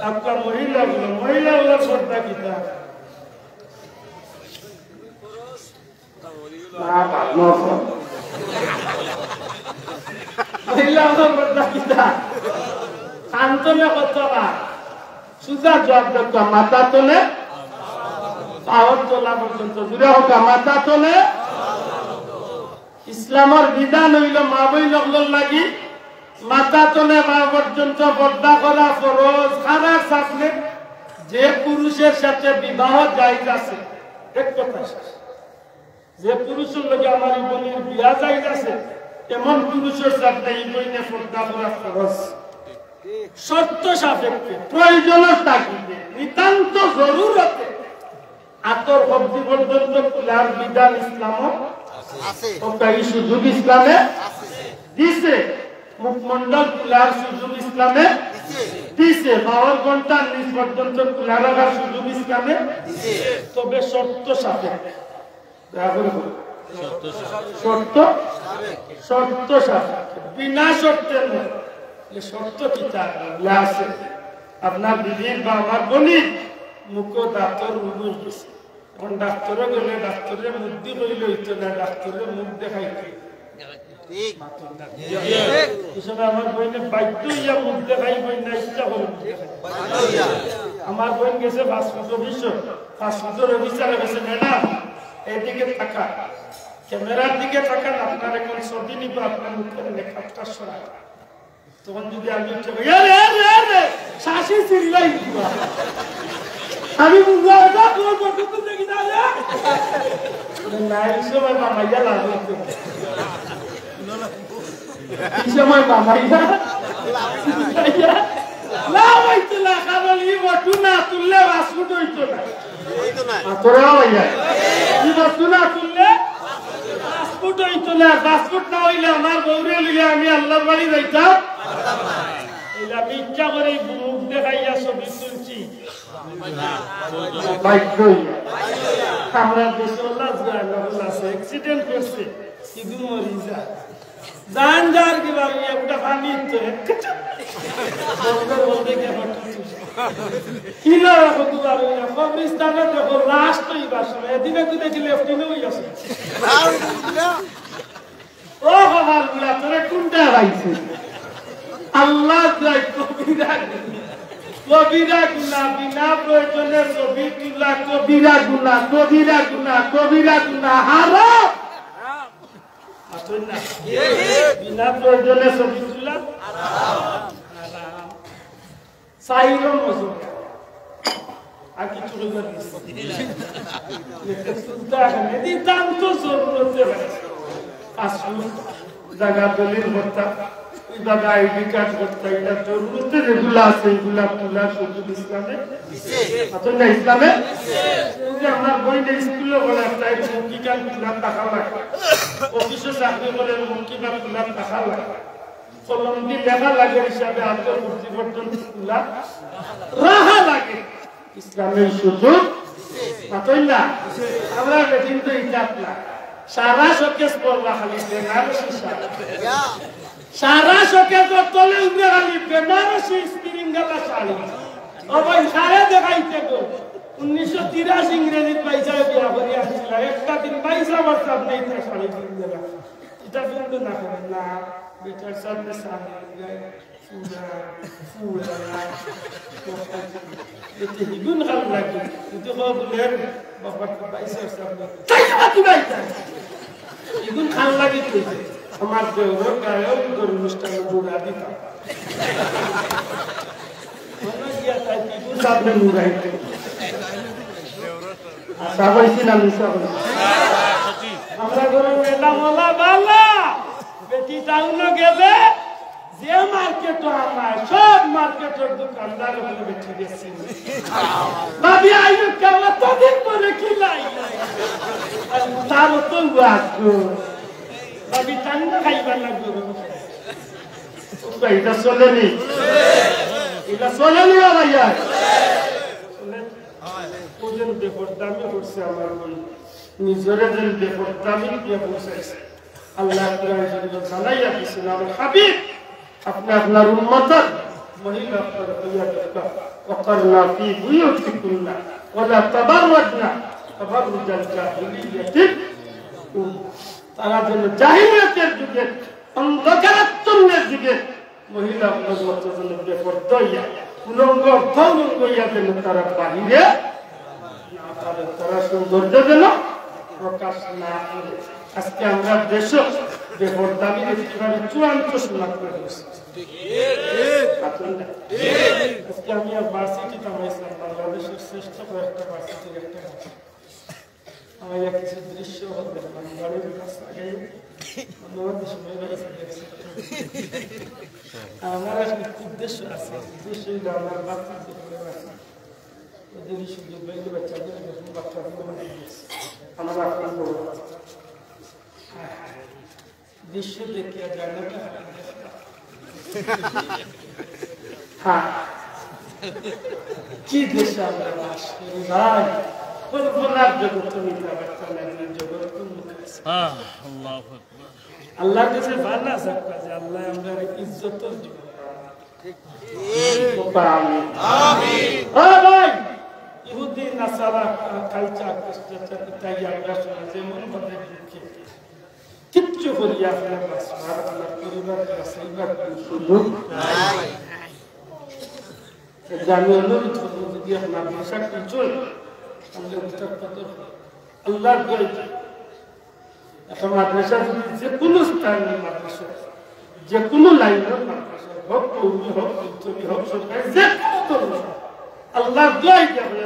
आपका महिला वाला पर्दा कितना महिला वाला पर्दा कितना शांतो में कतवा सुधा जवाब देता माता तो ने पावर चला पर्यंत जुड़ा होगा माता तो ने इस्लाम और विधान হইলো মা বই লগল লাগি মাথা তোলে মা পর্যন্ত পর্দা করা ফরজ খারাপ সাথে যে পুরুষের সাথে বিবাহ জায়েজ আছে এক কথা যে পুরুষের লগে আমার বোনের বিয়া জায়েজ আছে এমন পুরুষের সাথে এই বইনে পর্দা করা ফরজ শর্ত সাপেক্ষে প্রয়োজনের তাগিদে নিতান্ত জরুরতে আতর অবধি পর্যন্ত খোলার বিধান ইসলামে আছে ওটাই সুযোগ ইসলামে দিছে মুখমন্ডল খোলার সুযোগ ইসলামে দিছে 12 ঘন্টা নিজ পর্যন্ত খোলা রাখার সুযোগ ইসলামে দিছে তবে শর্ত সাপেক্ষে শর্ত সাপেক্ষে বিনা শর্তে নয় এই শর্ত কি আছে আপনার বিবির বা আমার বোনের মুখ দাঁতর রুমুর গেছে কোন ডাক্তারে গেলে ডাক্তারের মুক্তি কইলে হইতো না, ডাক্তারের মুখ দেখাইতো। ঠিক হিসাবে আমার বইনে বাধ্য হইয়া মুখ দেখাই বই না, ইচ্ছা করে আমার বোন গেছে ফাস্টফুড অফিসে, ফাস্টফুডের অফিসারে গেছে, ম্যাডাম এদিকে থাকা, ক্যামেরার দিকে থাকান, আপনার এখন ছবি নিব, আপনার মুখের মেকআপটা সরাই। তখন যদি আমি শাসি চিল্লাই আমি দেখি না সময় মামাইয়া লাভ হইতো, সময় মামাইয়া লাভ হইতো না, কারণ ই বটু না তুললে ফাস্টফুড হইতো না, তোরাও ভাইয়া ই বটু না তুললে ফাস্টফুড হইতো না। ফাস্টফুড না হইলে আমার বউরে লিগে আমি আল্লাহর বাড়ি যাইতাম। আমি ইচ্ছা করে মুখ দেখাইয়া ছবি তুলছি, আমরা দেশে অ্যাক্সিডেন্ট করছে, শুধু মরি যায় জান যার কি ভাবি একটা পানি কবরিস্তানে দেখো লাস্ট হইবার সময় এদিনে তো দেখি লেফটিনে হয়ে গেছে। ও বাবার গুলা তোরা কোনটা পাইছে? আল্লাহ কবিরা কবিরা গুনা, বিনা প্রয়োজনে ছবি তুলা কবিরা গুনা, কবিরা গুনা, কবিরা গুনা হারাম। বিনা প্রয়োজনে ছবি তুলা চাইরম মজুর আর কিছু নিতান্ত জরুরতে জায়গা দলিল ভর্তা, ওই জায়গা আইডি কার্ড ভর্তা, এটা জরুরতে যেগুলো আছে এইগুলা তোলা সুযোগ ইসলামে আছে না? ইসলামে আমার বইটা স্কুলে বলে তাই মুখি কার্ড তোলার টাকা লাগে, অফিসে চাকরি করে মুখি কার্ড তোলার টাকা লাগে, কলম দিয়ে লেখা লাগে হিসাবে হাতের প্রতিবর্তন তোলা রাহা লাগে। ইসলামের সুযোগ পাতই না, আমরা কিন্তু ইজাত না। সারা শোকেস পড়বা খালি বেনারসি, সারা শোকেস তলে উঠে খালি বেনারসি স্প্রিংগালা শাড়ি। ও ভাই সারে দেখাইতে গো 1983 ইংরেজি পয়সায় বিয়া করে আসছিল, একটা দিন 22 বছর নেই তার শাড়ি কিনতে না, এটা কিন্তু না করেন না বেটার সামনে সামনে হিগুন খাল লাগে কিন্তু বলেন বাবা 22 সামনে হিগুন খাল লাগে। আমার দেওর গায়ে গরু অনুষ্ঠান বুড়া দিতাম সামনে মুড়াইতে আশা পাইছি না মিশা আমরা গরু মেলা মলা বালা বেটি টাউন গেলে যে মার্কেট আমার সব মার্কেটের দোকানদার হলে বেটি গেছি ভাবি আইলো কেমন তদিন পরে খিলাই তার তো লাগো ভাবি টান্না খাইবার লাগলো। এটা চলেনি, এটা চলেনি ভাইয়া ওজন বেপরদামি করছে আমার মন নিজরে যেন বেপরদামি দিয়ে বসাইছে। আল্লাহ জানাইয়া দিয়েছেন আমার হাবিব আপনি আপনার উম্মতের মহিলা আপনার হইয়া দরকার ওয়াকারনা ফি বুয়ুতিকুন্না ওয়ালা তাবাররাজনা তাবাররুজাল জাহিলিয়াতিল তারা যেন জাহিলিয়াতের যুগে অন্ধকারাচ্ছন্নের যুগে মহিলা আপনার মতো যেন বেপরদা হইয়া উলঙ্গ অর্ধলঙ্গ হইয়া যেন তারা বাহিরে তারা সৌন্দর্য যেন প্রকাশ না করে। আজকে আমরা দেশ বেপরদামি একেবারে চূড়ান্ত সমাজ করে দিচ্ছি। আজকে আমি আর ভার্সিটি কামাইছিলাম, বাংলাদেশের শ্রেষ্ঠ কয়েকটা ভার্সিটির একটা আমার কিছু দৃশ্য দেখলাম বাড়ির কাছ আগে আমার উদ্দেশ্য আছে, উদ্দেশ্য আমার বাচ্চাদের ওদের সুযোগ পাইলে বাচ্চাদের আমার আপনার বড় দৃশ্য দেখিয়া যায় না। হ্যাঁ কি দেশে আমরা বাস করি ভাই, কল্পনার জগৎ মিথ্যা বার্তা জগৎ আল্লাহর কাছে ভালো থাকবে যে আল্লাহ আমরা ইজ্জত ইহুদি নাসারা কালচার তাই আমরা শোনা যেমন ভাবে কিচ্ছু করিয়া ফেলে পরিবার সুযোগ জানি অনুরোধ করবো যদি আপনার ভাষা কিছু তাহলে আল্লাহ একটা মাদ্রাসা যদি যে কোনো স্থানীয় মাদ্রাসা যে কোনো লাইনের মাদ্রাসা হোক কৌমি হোক উচ্চবি হোক সরকারি যে কোনো আল্লাহ দোয়াই যাবে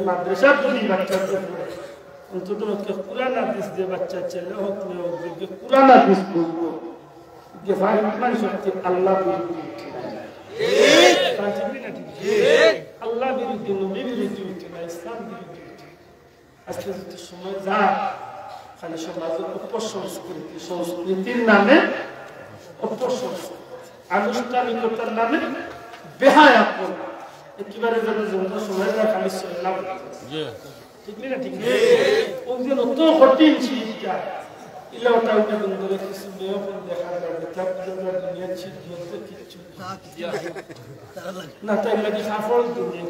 মাদ্রাসা যদি বাচ্চাদের অন্তত কোরআন হাদিস দিয়ে বাচ্চা ছেলে হোক মেয়ে হোক কোরআন হাদিস বলবো যে ভাই ইমান শক্তি আল্লাহ বিরুদ্ধে আল্লাহ বিরুদ্ধে নবী বিরুদ্ধে উঠে না ইসলাম বিরুদ্ধে উঠে আজকে যদি সময় যা খালি সমাজের অপসংস্কৃতি সংস্কৃতির নামে অপসংস্কৃতি আনুষ্ঠানিকতার নামে বেহায়াপন একেবারে যেন সময় যা খালি চললাম ঠিক না ঠিক ওই যে অত কঠিন শীতটা ইলে ওটা ওটা বন্ধুরে কিছু মেয়েও দেখা যাবে তার দুনিয়ার শীত বলতে কিচ্ছু না তাই লাগে সাফল দুনিয়া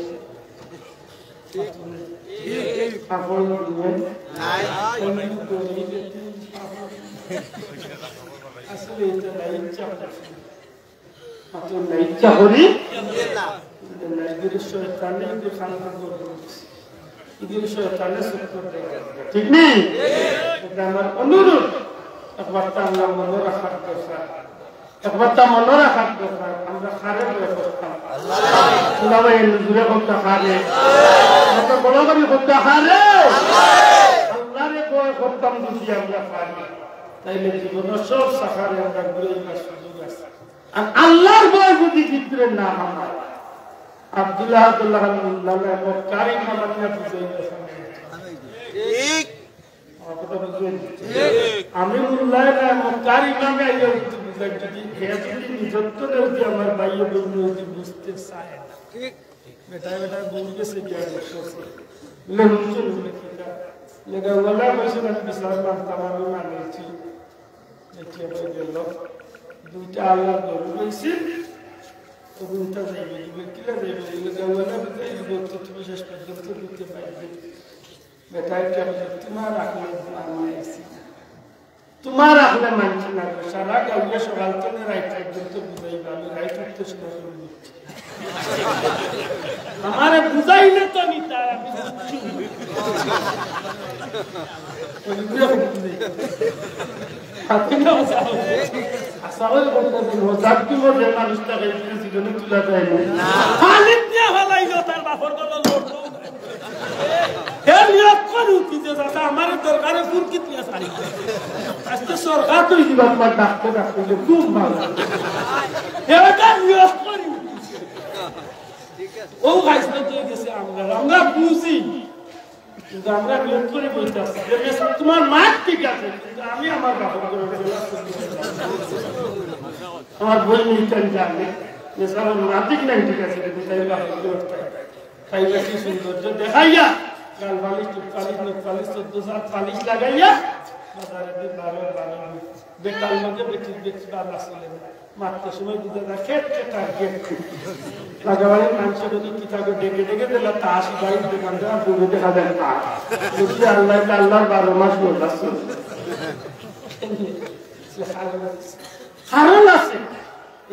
সাফল দুনিয়া আসলে এটা নাই ইচ্ছা মাত্র নাই ইচ্ছা করি শয়তানে ইঁদুর খানা ইঁদুর শয়তানে ঠিক নেই এটা আমার অনুরোধ একবারটা আমরা মনে রাখার দরকার একবারটা মনে রাখার দরকার আমরা খারে বয়ে করতাম দূরে করতে খারে বড় করি করতে খারে আল্লাহরে বয়ে করতাম যদি আমরা পারি তাইলে জীবনের সব শাখারে আমরা ঘুরে যাওয়ার সুযোগ আছে আর আল্লাহর বয়ে যদি ভিতরে না হয় আব্দুল্লাহ মক্কার ইমাম আল্লাহ বুঝাই ঠিক আমি বললাম মক্কার ইমামে আইয়া বুঝাই যদি হে যদি নিজত্ব যদি আমার ভাইয়ে বন্ধু যদি বুঝতে চায় ঠিক বেটা বেটা ভুল গেছে গিয়া লেগা ওলা বসে না বিশাল মানতাম আমি মানেছি দেখি হয়ে গেল দুইটা আল্লাহ গরু রয়েছে ওগুনটা যাইবে কিলা যাইবে লেগা ওলা বুঝাই তো তুমি শেষ পর্যন্ত দিতে পারবে বেটাই তোমার রাখলে মানছি তোমার রাখলে মানছি না সারা গাউলে সকাল থেকে রাইট পর্যন্ত বুঝাইবা আমি রাইট উঠতে শুনে আমারে বুঝাইলে তো আমি তার আমার দরকারে ফুরকি আজকে সরকার তো তোমার ডাক্তার ডাক্তার খুব ভালো ও গাইছে তো গেছে আমরা বুঝি কিন্তু আমরা নিয়ত করে বলতে আসছি তোমার মাঠ ঠিক আছে কিন্তু আমি আমার বাবা আমার বই নিতেন জানে আমার মাটিক নাই ঠিক আছে কিন্তু তাই তাই কি সৌন্দর্য দেখাইয়া গাল বালিশ টুকপালিশ নকপালিশ 14 পালিশ লাগাইয়া বেকার মধ্যে বেটির আসলে মাত্র সময় বুঝে না খেতে লাগাবাড়ির মানুষ যদি কিতাবে ডেকে ডেকে দিলে তা 80 বাইশ দোকানদার পুরো দেখা যায় না যদি আল্লাহ আল্লাহর 12 মাস বললাম কারণ আছে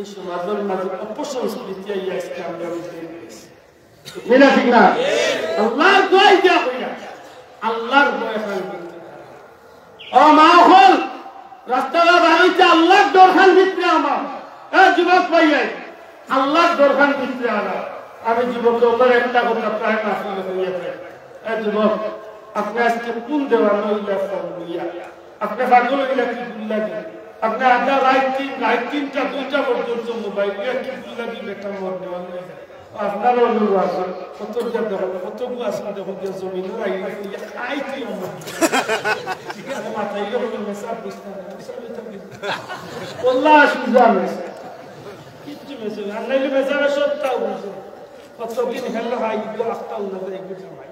এই সমাজের মাঝে অপসংস্কৃতি আজকে আমরা মেনা ঠিক না আল্লাহর দোয়াই দেওয়া হইয়া আল্লাহর দোয়া ও মা হল রাস্তাঘাট বানাইতে আল্লাহর দরখান ভিতরে আমার যুবক ভাইয়াই আল্লাহর দরখান ভিতরে আনা আমি যুবকের উপর একটা কথা প্রায় মাসিল হইয়া যায় যুবক আপনি আজকে কোন দেওয়া নইলা ফর্মিয়া আপনি পাগল হইলা কি ভুল লাগে আপনি আধা রাত 3টা 2টা পর্যন্ত মোবাইল কি ভুল লাগে বেটা মর দেওয়া হয়ে যায় আপনার অনুরোধ আছে কতটা দেখো কতগুলো আসলে দেখো যে জমিনের আইলে খাইতে আমার ঠিক আছে মাথায় গেলে মেসাব বুঝতে না আল্লাহ সুজা মেসাব কিচ্ছু মেসাব আল্লাহর মেসাব সবটাও বুঝো কতদিন হলো আইলো আফতা উল্লাহ একটু জামাই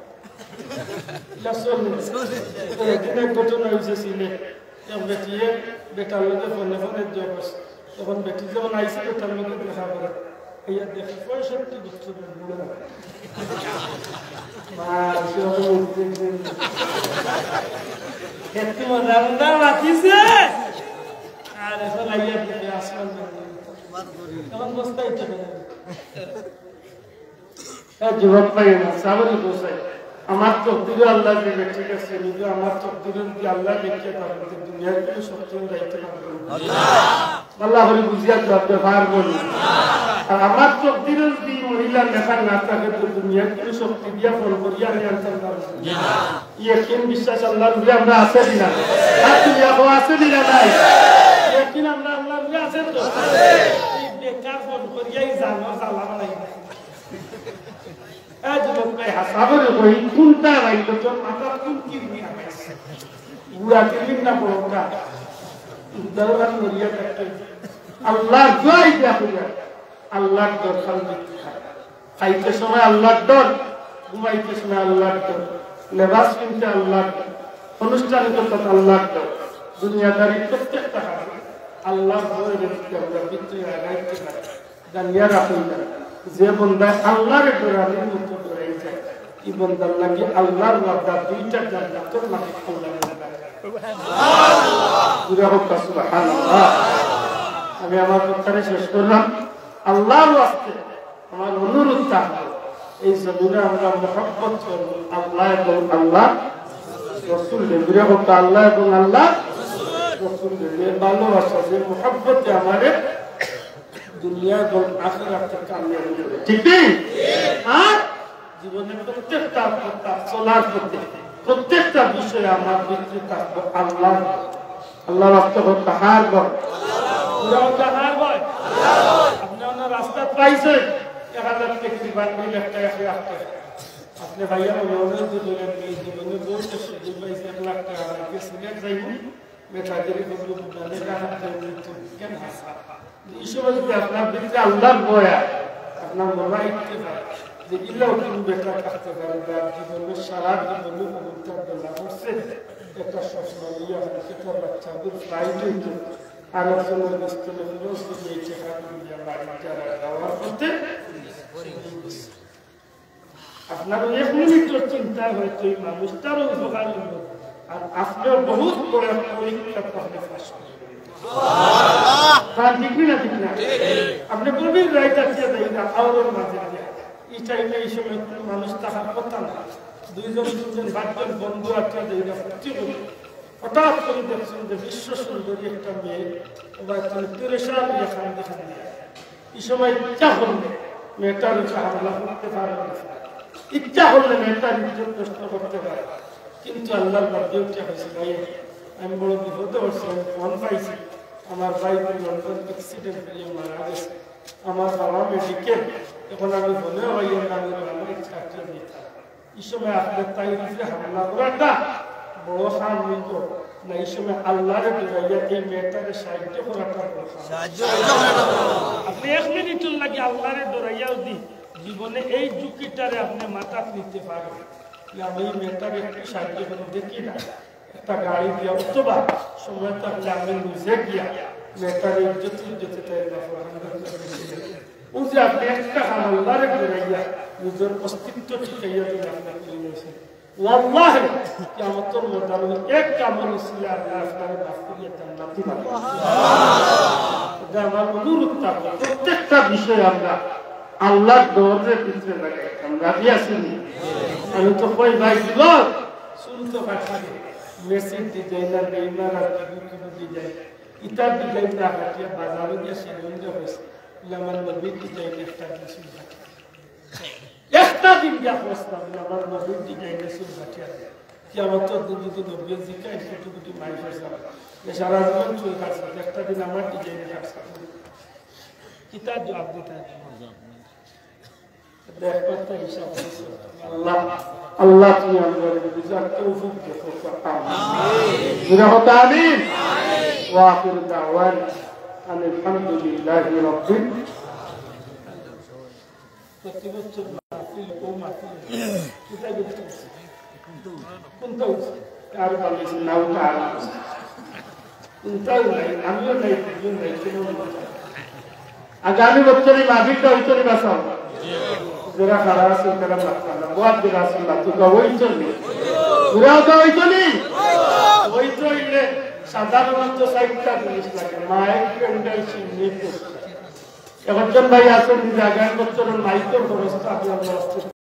লাসল এখানে ঘটনা হয়েছে সিলে বেটার লোকে ফোনে ফোনে জবস তখন বেটি যখন আইসে বেটার লোকে দেখা করে ইয়া দেখে 65 বছর বুড়ো মাশাআল্লাহ এত মজা বাতিছে আর এখন আইয়া দেখে আসমান তখন বসতে ইচ্ছে করে যুবক ভাই না সাবরি বসে আমার তকদিরে আল্লাহ দিবে ঠিক আছে নিজে আমার তকদিরে কি আল্লাহ লিখে পারবে দুনিয়ার কোনো সত্য দায়িত্ব পারবে আল্লাহ হরি বুঝিয়া জবাব ব্যবহার করি আর আমার তকদিরে যদি মহিলা লেখা না থাকে তো দুনিয়ার কোনো শক্তি দিয়া ফল করিয়া আমি আনতে পারবো না ইয়াকিন বিশ্বাস আল্লাহর উপরে আমরা আছে দিনা আর তুমি আপো আছে দিনা নাই ইয়াকিন আমরা আল্লাহর উপরে আছে তো এই বেকার ফল করিয়াই জানো আল্লাহ বানাই যুবক ভাই হাসাবের বই কোনটা রাইল তোর মাথা কোন কি নিয়ে আছে বুড়া কিলিন না বড়টা দরবার করিয়া দেখতে আল্লাহ জয় দিয়া করিয়া আল্লাহর ডর খাইতে সময় আল্লাহর ডর ঘুমাইতে সময় আল্লাহর ডর লেবাস কিনতে আল্লাহর ডর অনুষ্ঠান করতে আল্লাহর ডর দুনিয়াদারি প্রত্যেকটা আল্লাহর ভয় রেখে আমরা কিন্তু আগাইতে পারি জানিয়া রাখুন যে বন্দা আল্লাহর ডরানির মতো ডরাই যায় এই বন্দার লাগে আল্লাহর ওয়াদা দুইটা জান্নাতের মালিক আল্লাহর ওয়াদা সুবহানাল্লাহ আমি আমার কথাটা শেষ করলাম আল্লাহর ওয়াস্তে আমার অনুরোধ থাকবে এই জমিনে আমরা মহব্বত করব আল্লাহ এবং আল্লাহ রাসূল বিরে হোক আল্লাহ এবং আল্লাহ রাসূল বিরে ভালোবাসা যে মহব্বতে আমাদের দুনিয়া এবং আখিরাতে কামিয়াবি করে ঠিক নেই আর জীবনের প্রত্যেকটা চলার পথে প্রত্যেকটা বিষয়ে আমার ভিতরে থাকবে আল্লাহ আল্লাহ রাস্তা তাহার বল তাহার বল আপনি ওনার রাস্তা পাইছেন 1000 টাকা বান্ডিল একটা এসে আসতে আপনি ভাইয়া মনে দিলেন এই জীবনে বলতে শুধু পাইছে 1 লাখ টাকা আমাকে সিলেক্ট যাইব মেটাদের বলবো বলে রাখতে কেন হাসা এই সময় যদি আপনার ভিতরে আল্লাহর ভয় আপনার মনে ইত্তেফাক যে ইল্লাও তুমি বেটা থাকতে পারবে জীবনের সারা জীবনে পবিত্র বেলা করছে একটা স্বপ্ন নিয়ে একটা বাচ্চাদের ফ্লাইট হইত আর একজনের স্থলে ফিরোজ দিয়ে টাকা দিয়ে বাড়িতে যাওয়ার পথে আপনার 1 মিনিটের চিন্তা হয়তো এই মানুষটারও উপকার হলো আর আপনিও বহুত বড় পরীক্ষা করতে ফাঁস করবেন আপনি গভীর রায়টা দেয় না আওয়ার মাঝে এই টাইমে এই সময় কোনো মানুষ থাকার কথা না 2 জন 3 জন 5 জন বন্ধু আটটা দেয় না হঠাৎ করে দেখছেন যে বিশ্ব সুন্দরী একটা মেয়ে বা তেরেশাল এখানে দেখা যায় এই সময় ইচ্ছা করলে মেয়েটার ইচ্ছা হামলা করতে পারে ইচ্ছা করলে মেয়েটার ইজ্জত নষ্ট করতে পারে কিন্তু আল্লাহর বাধ্যে উঠে হয়েছে ভাই আমি বড় বিপদে পড়ছি আমি ফোন পাইছি আমার ভাই লন্ডন অ্যাক্সিডেন্ট হয়ে মারা গেছে আমার বাবা মেডিকেল এখন আমি ফোনে ভাইয়ের নামে আমার ইচ্ছা দিতাম এই সময় আপনার তাই হামলা করাটা বড় খান হইত না এই সময় আল্লাহরে ডরাইয়া এই মেয়েটাকে সাহায্য করাটা আপনি 1 মিনিটের লাগে আল্লাহরে ডরাইয়াও দি জীবনে এই ঝুঁকিটারে আপনি মাথা নিতে পারবেন আমি এই মেয়েটাকে একটু সাহায্য করে দেখি না একটা গাড়ি দিয়া অথবা সময় থাকলে আমি নিজে গিয়া মেয়েটার ইজ্জত যেতে চাই না ও যে আপনি একটা আল্লাহরে ডরাইয়া নিজের অস্তিত্ব ঠিকাইয়া দিলে আপনার নিয়েছেন والله কিয়ামতের ময়দানে এক কামল ছিল আল্লাহ আপনাকে মাফ করিয়ে জান্নাত দিবেন সুবহানাল্লাহ আমার অনুরোধ থাকবে প্রত্যেকটা বিষয় আমরা আল্লাহর দরবারে পিছনে লাগাই আমরা আছি আমি তো কই ভাই দিব শুনতে পাচ্ছি মেসেজ ডিজাইনার বেইমান আর কি ডিজাইন ইটা ডিজাইন না হাটিয়া বাজারে গিয়ে সেলুনে হইছে আমার নবীর ডিজাইন একটা কিছু একটা দিন গিয়া প্রস্তাব আমার নবীর ডিজাইনে শুরু হাটিয়া কিয়ামত যদি নবীর জিকাই ফটোগুটি মাই ফেসা সারা জীবন চুল কাটছে একটা দিন আমার ডিজাইনে কাটছে কিতাব জবাব দিতে দেখতে হিসাব আল্লাহ আল্লাহ তুমি আমাদের বিজাত তৌফিক দেখো আমিন আমিন ওয়া আখির দাওয়ানা আলহামদুলিল্লাহি রাব্বিল প্রতিবছর মাহফিল ও মাহফিল কিতাব দিতেছে কোনটা আর বলেছেন নাও আর কোনটা নাই আমিও নাই তুমিও নাই কেন আগামী বছরই মাহফিলটা হইতো নি বাসাও যারা খারাপ আছে তারা মাফানা বহুত দিন আসলে তো কই চলবে পুরাও তো হইতো নি হইতো ইলে সাধারণত সাইটটা জিনিস লাগে মাইক প্যান্ডেল সিন্নি এখন ভাই আসেন আগামী বছরের মাইকের ব্যবস্থা আপনারা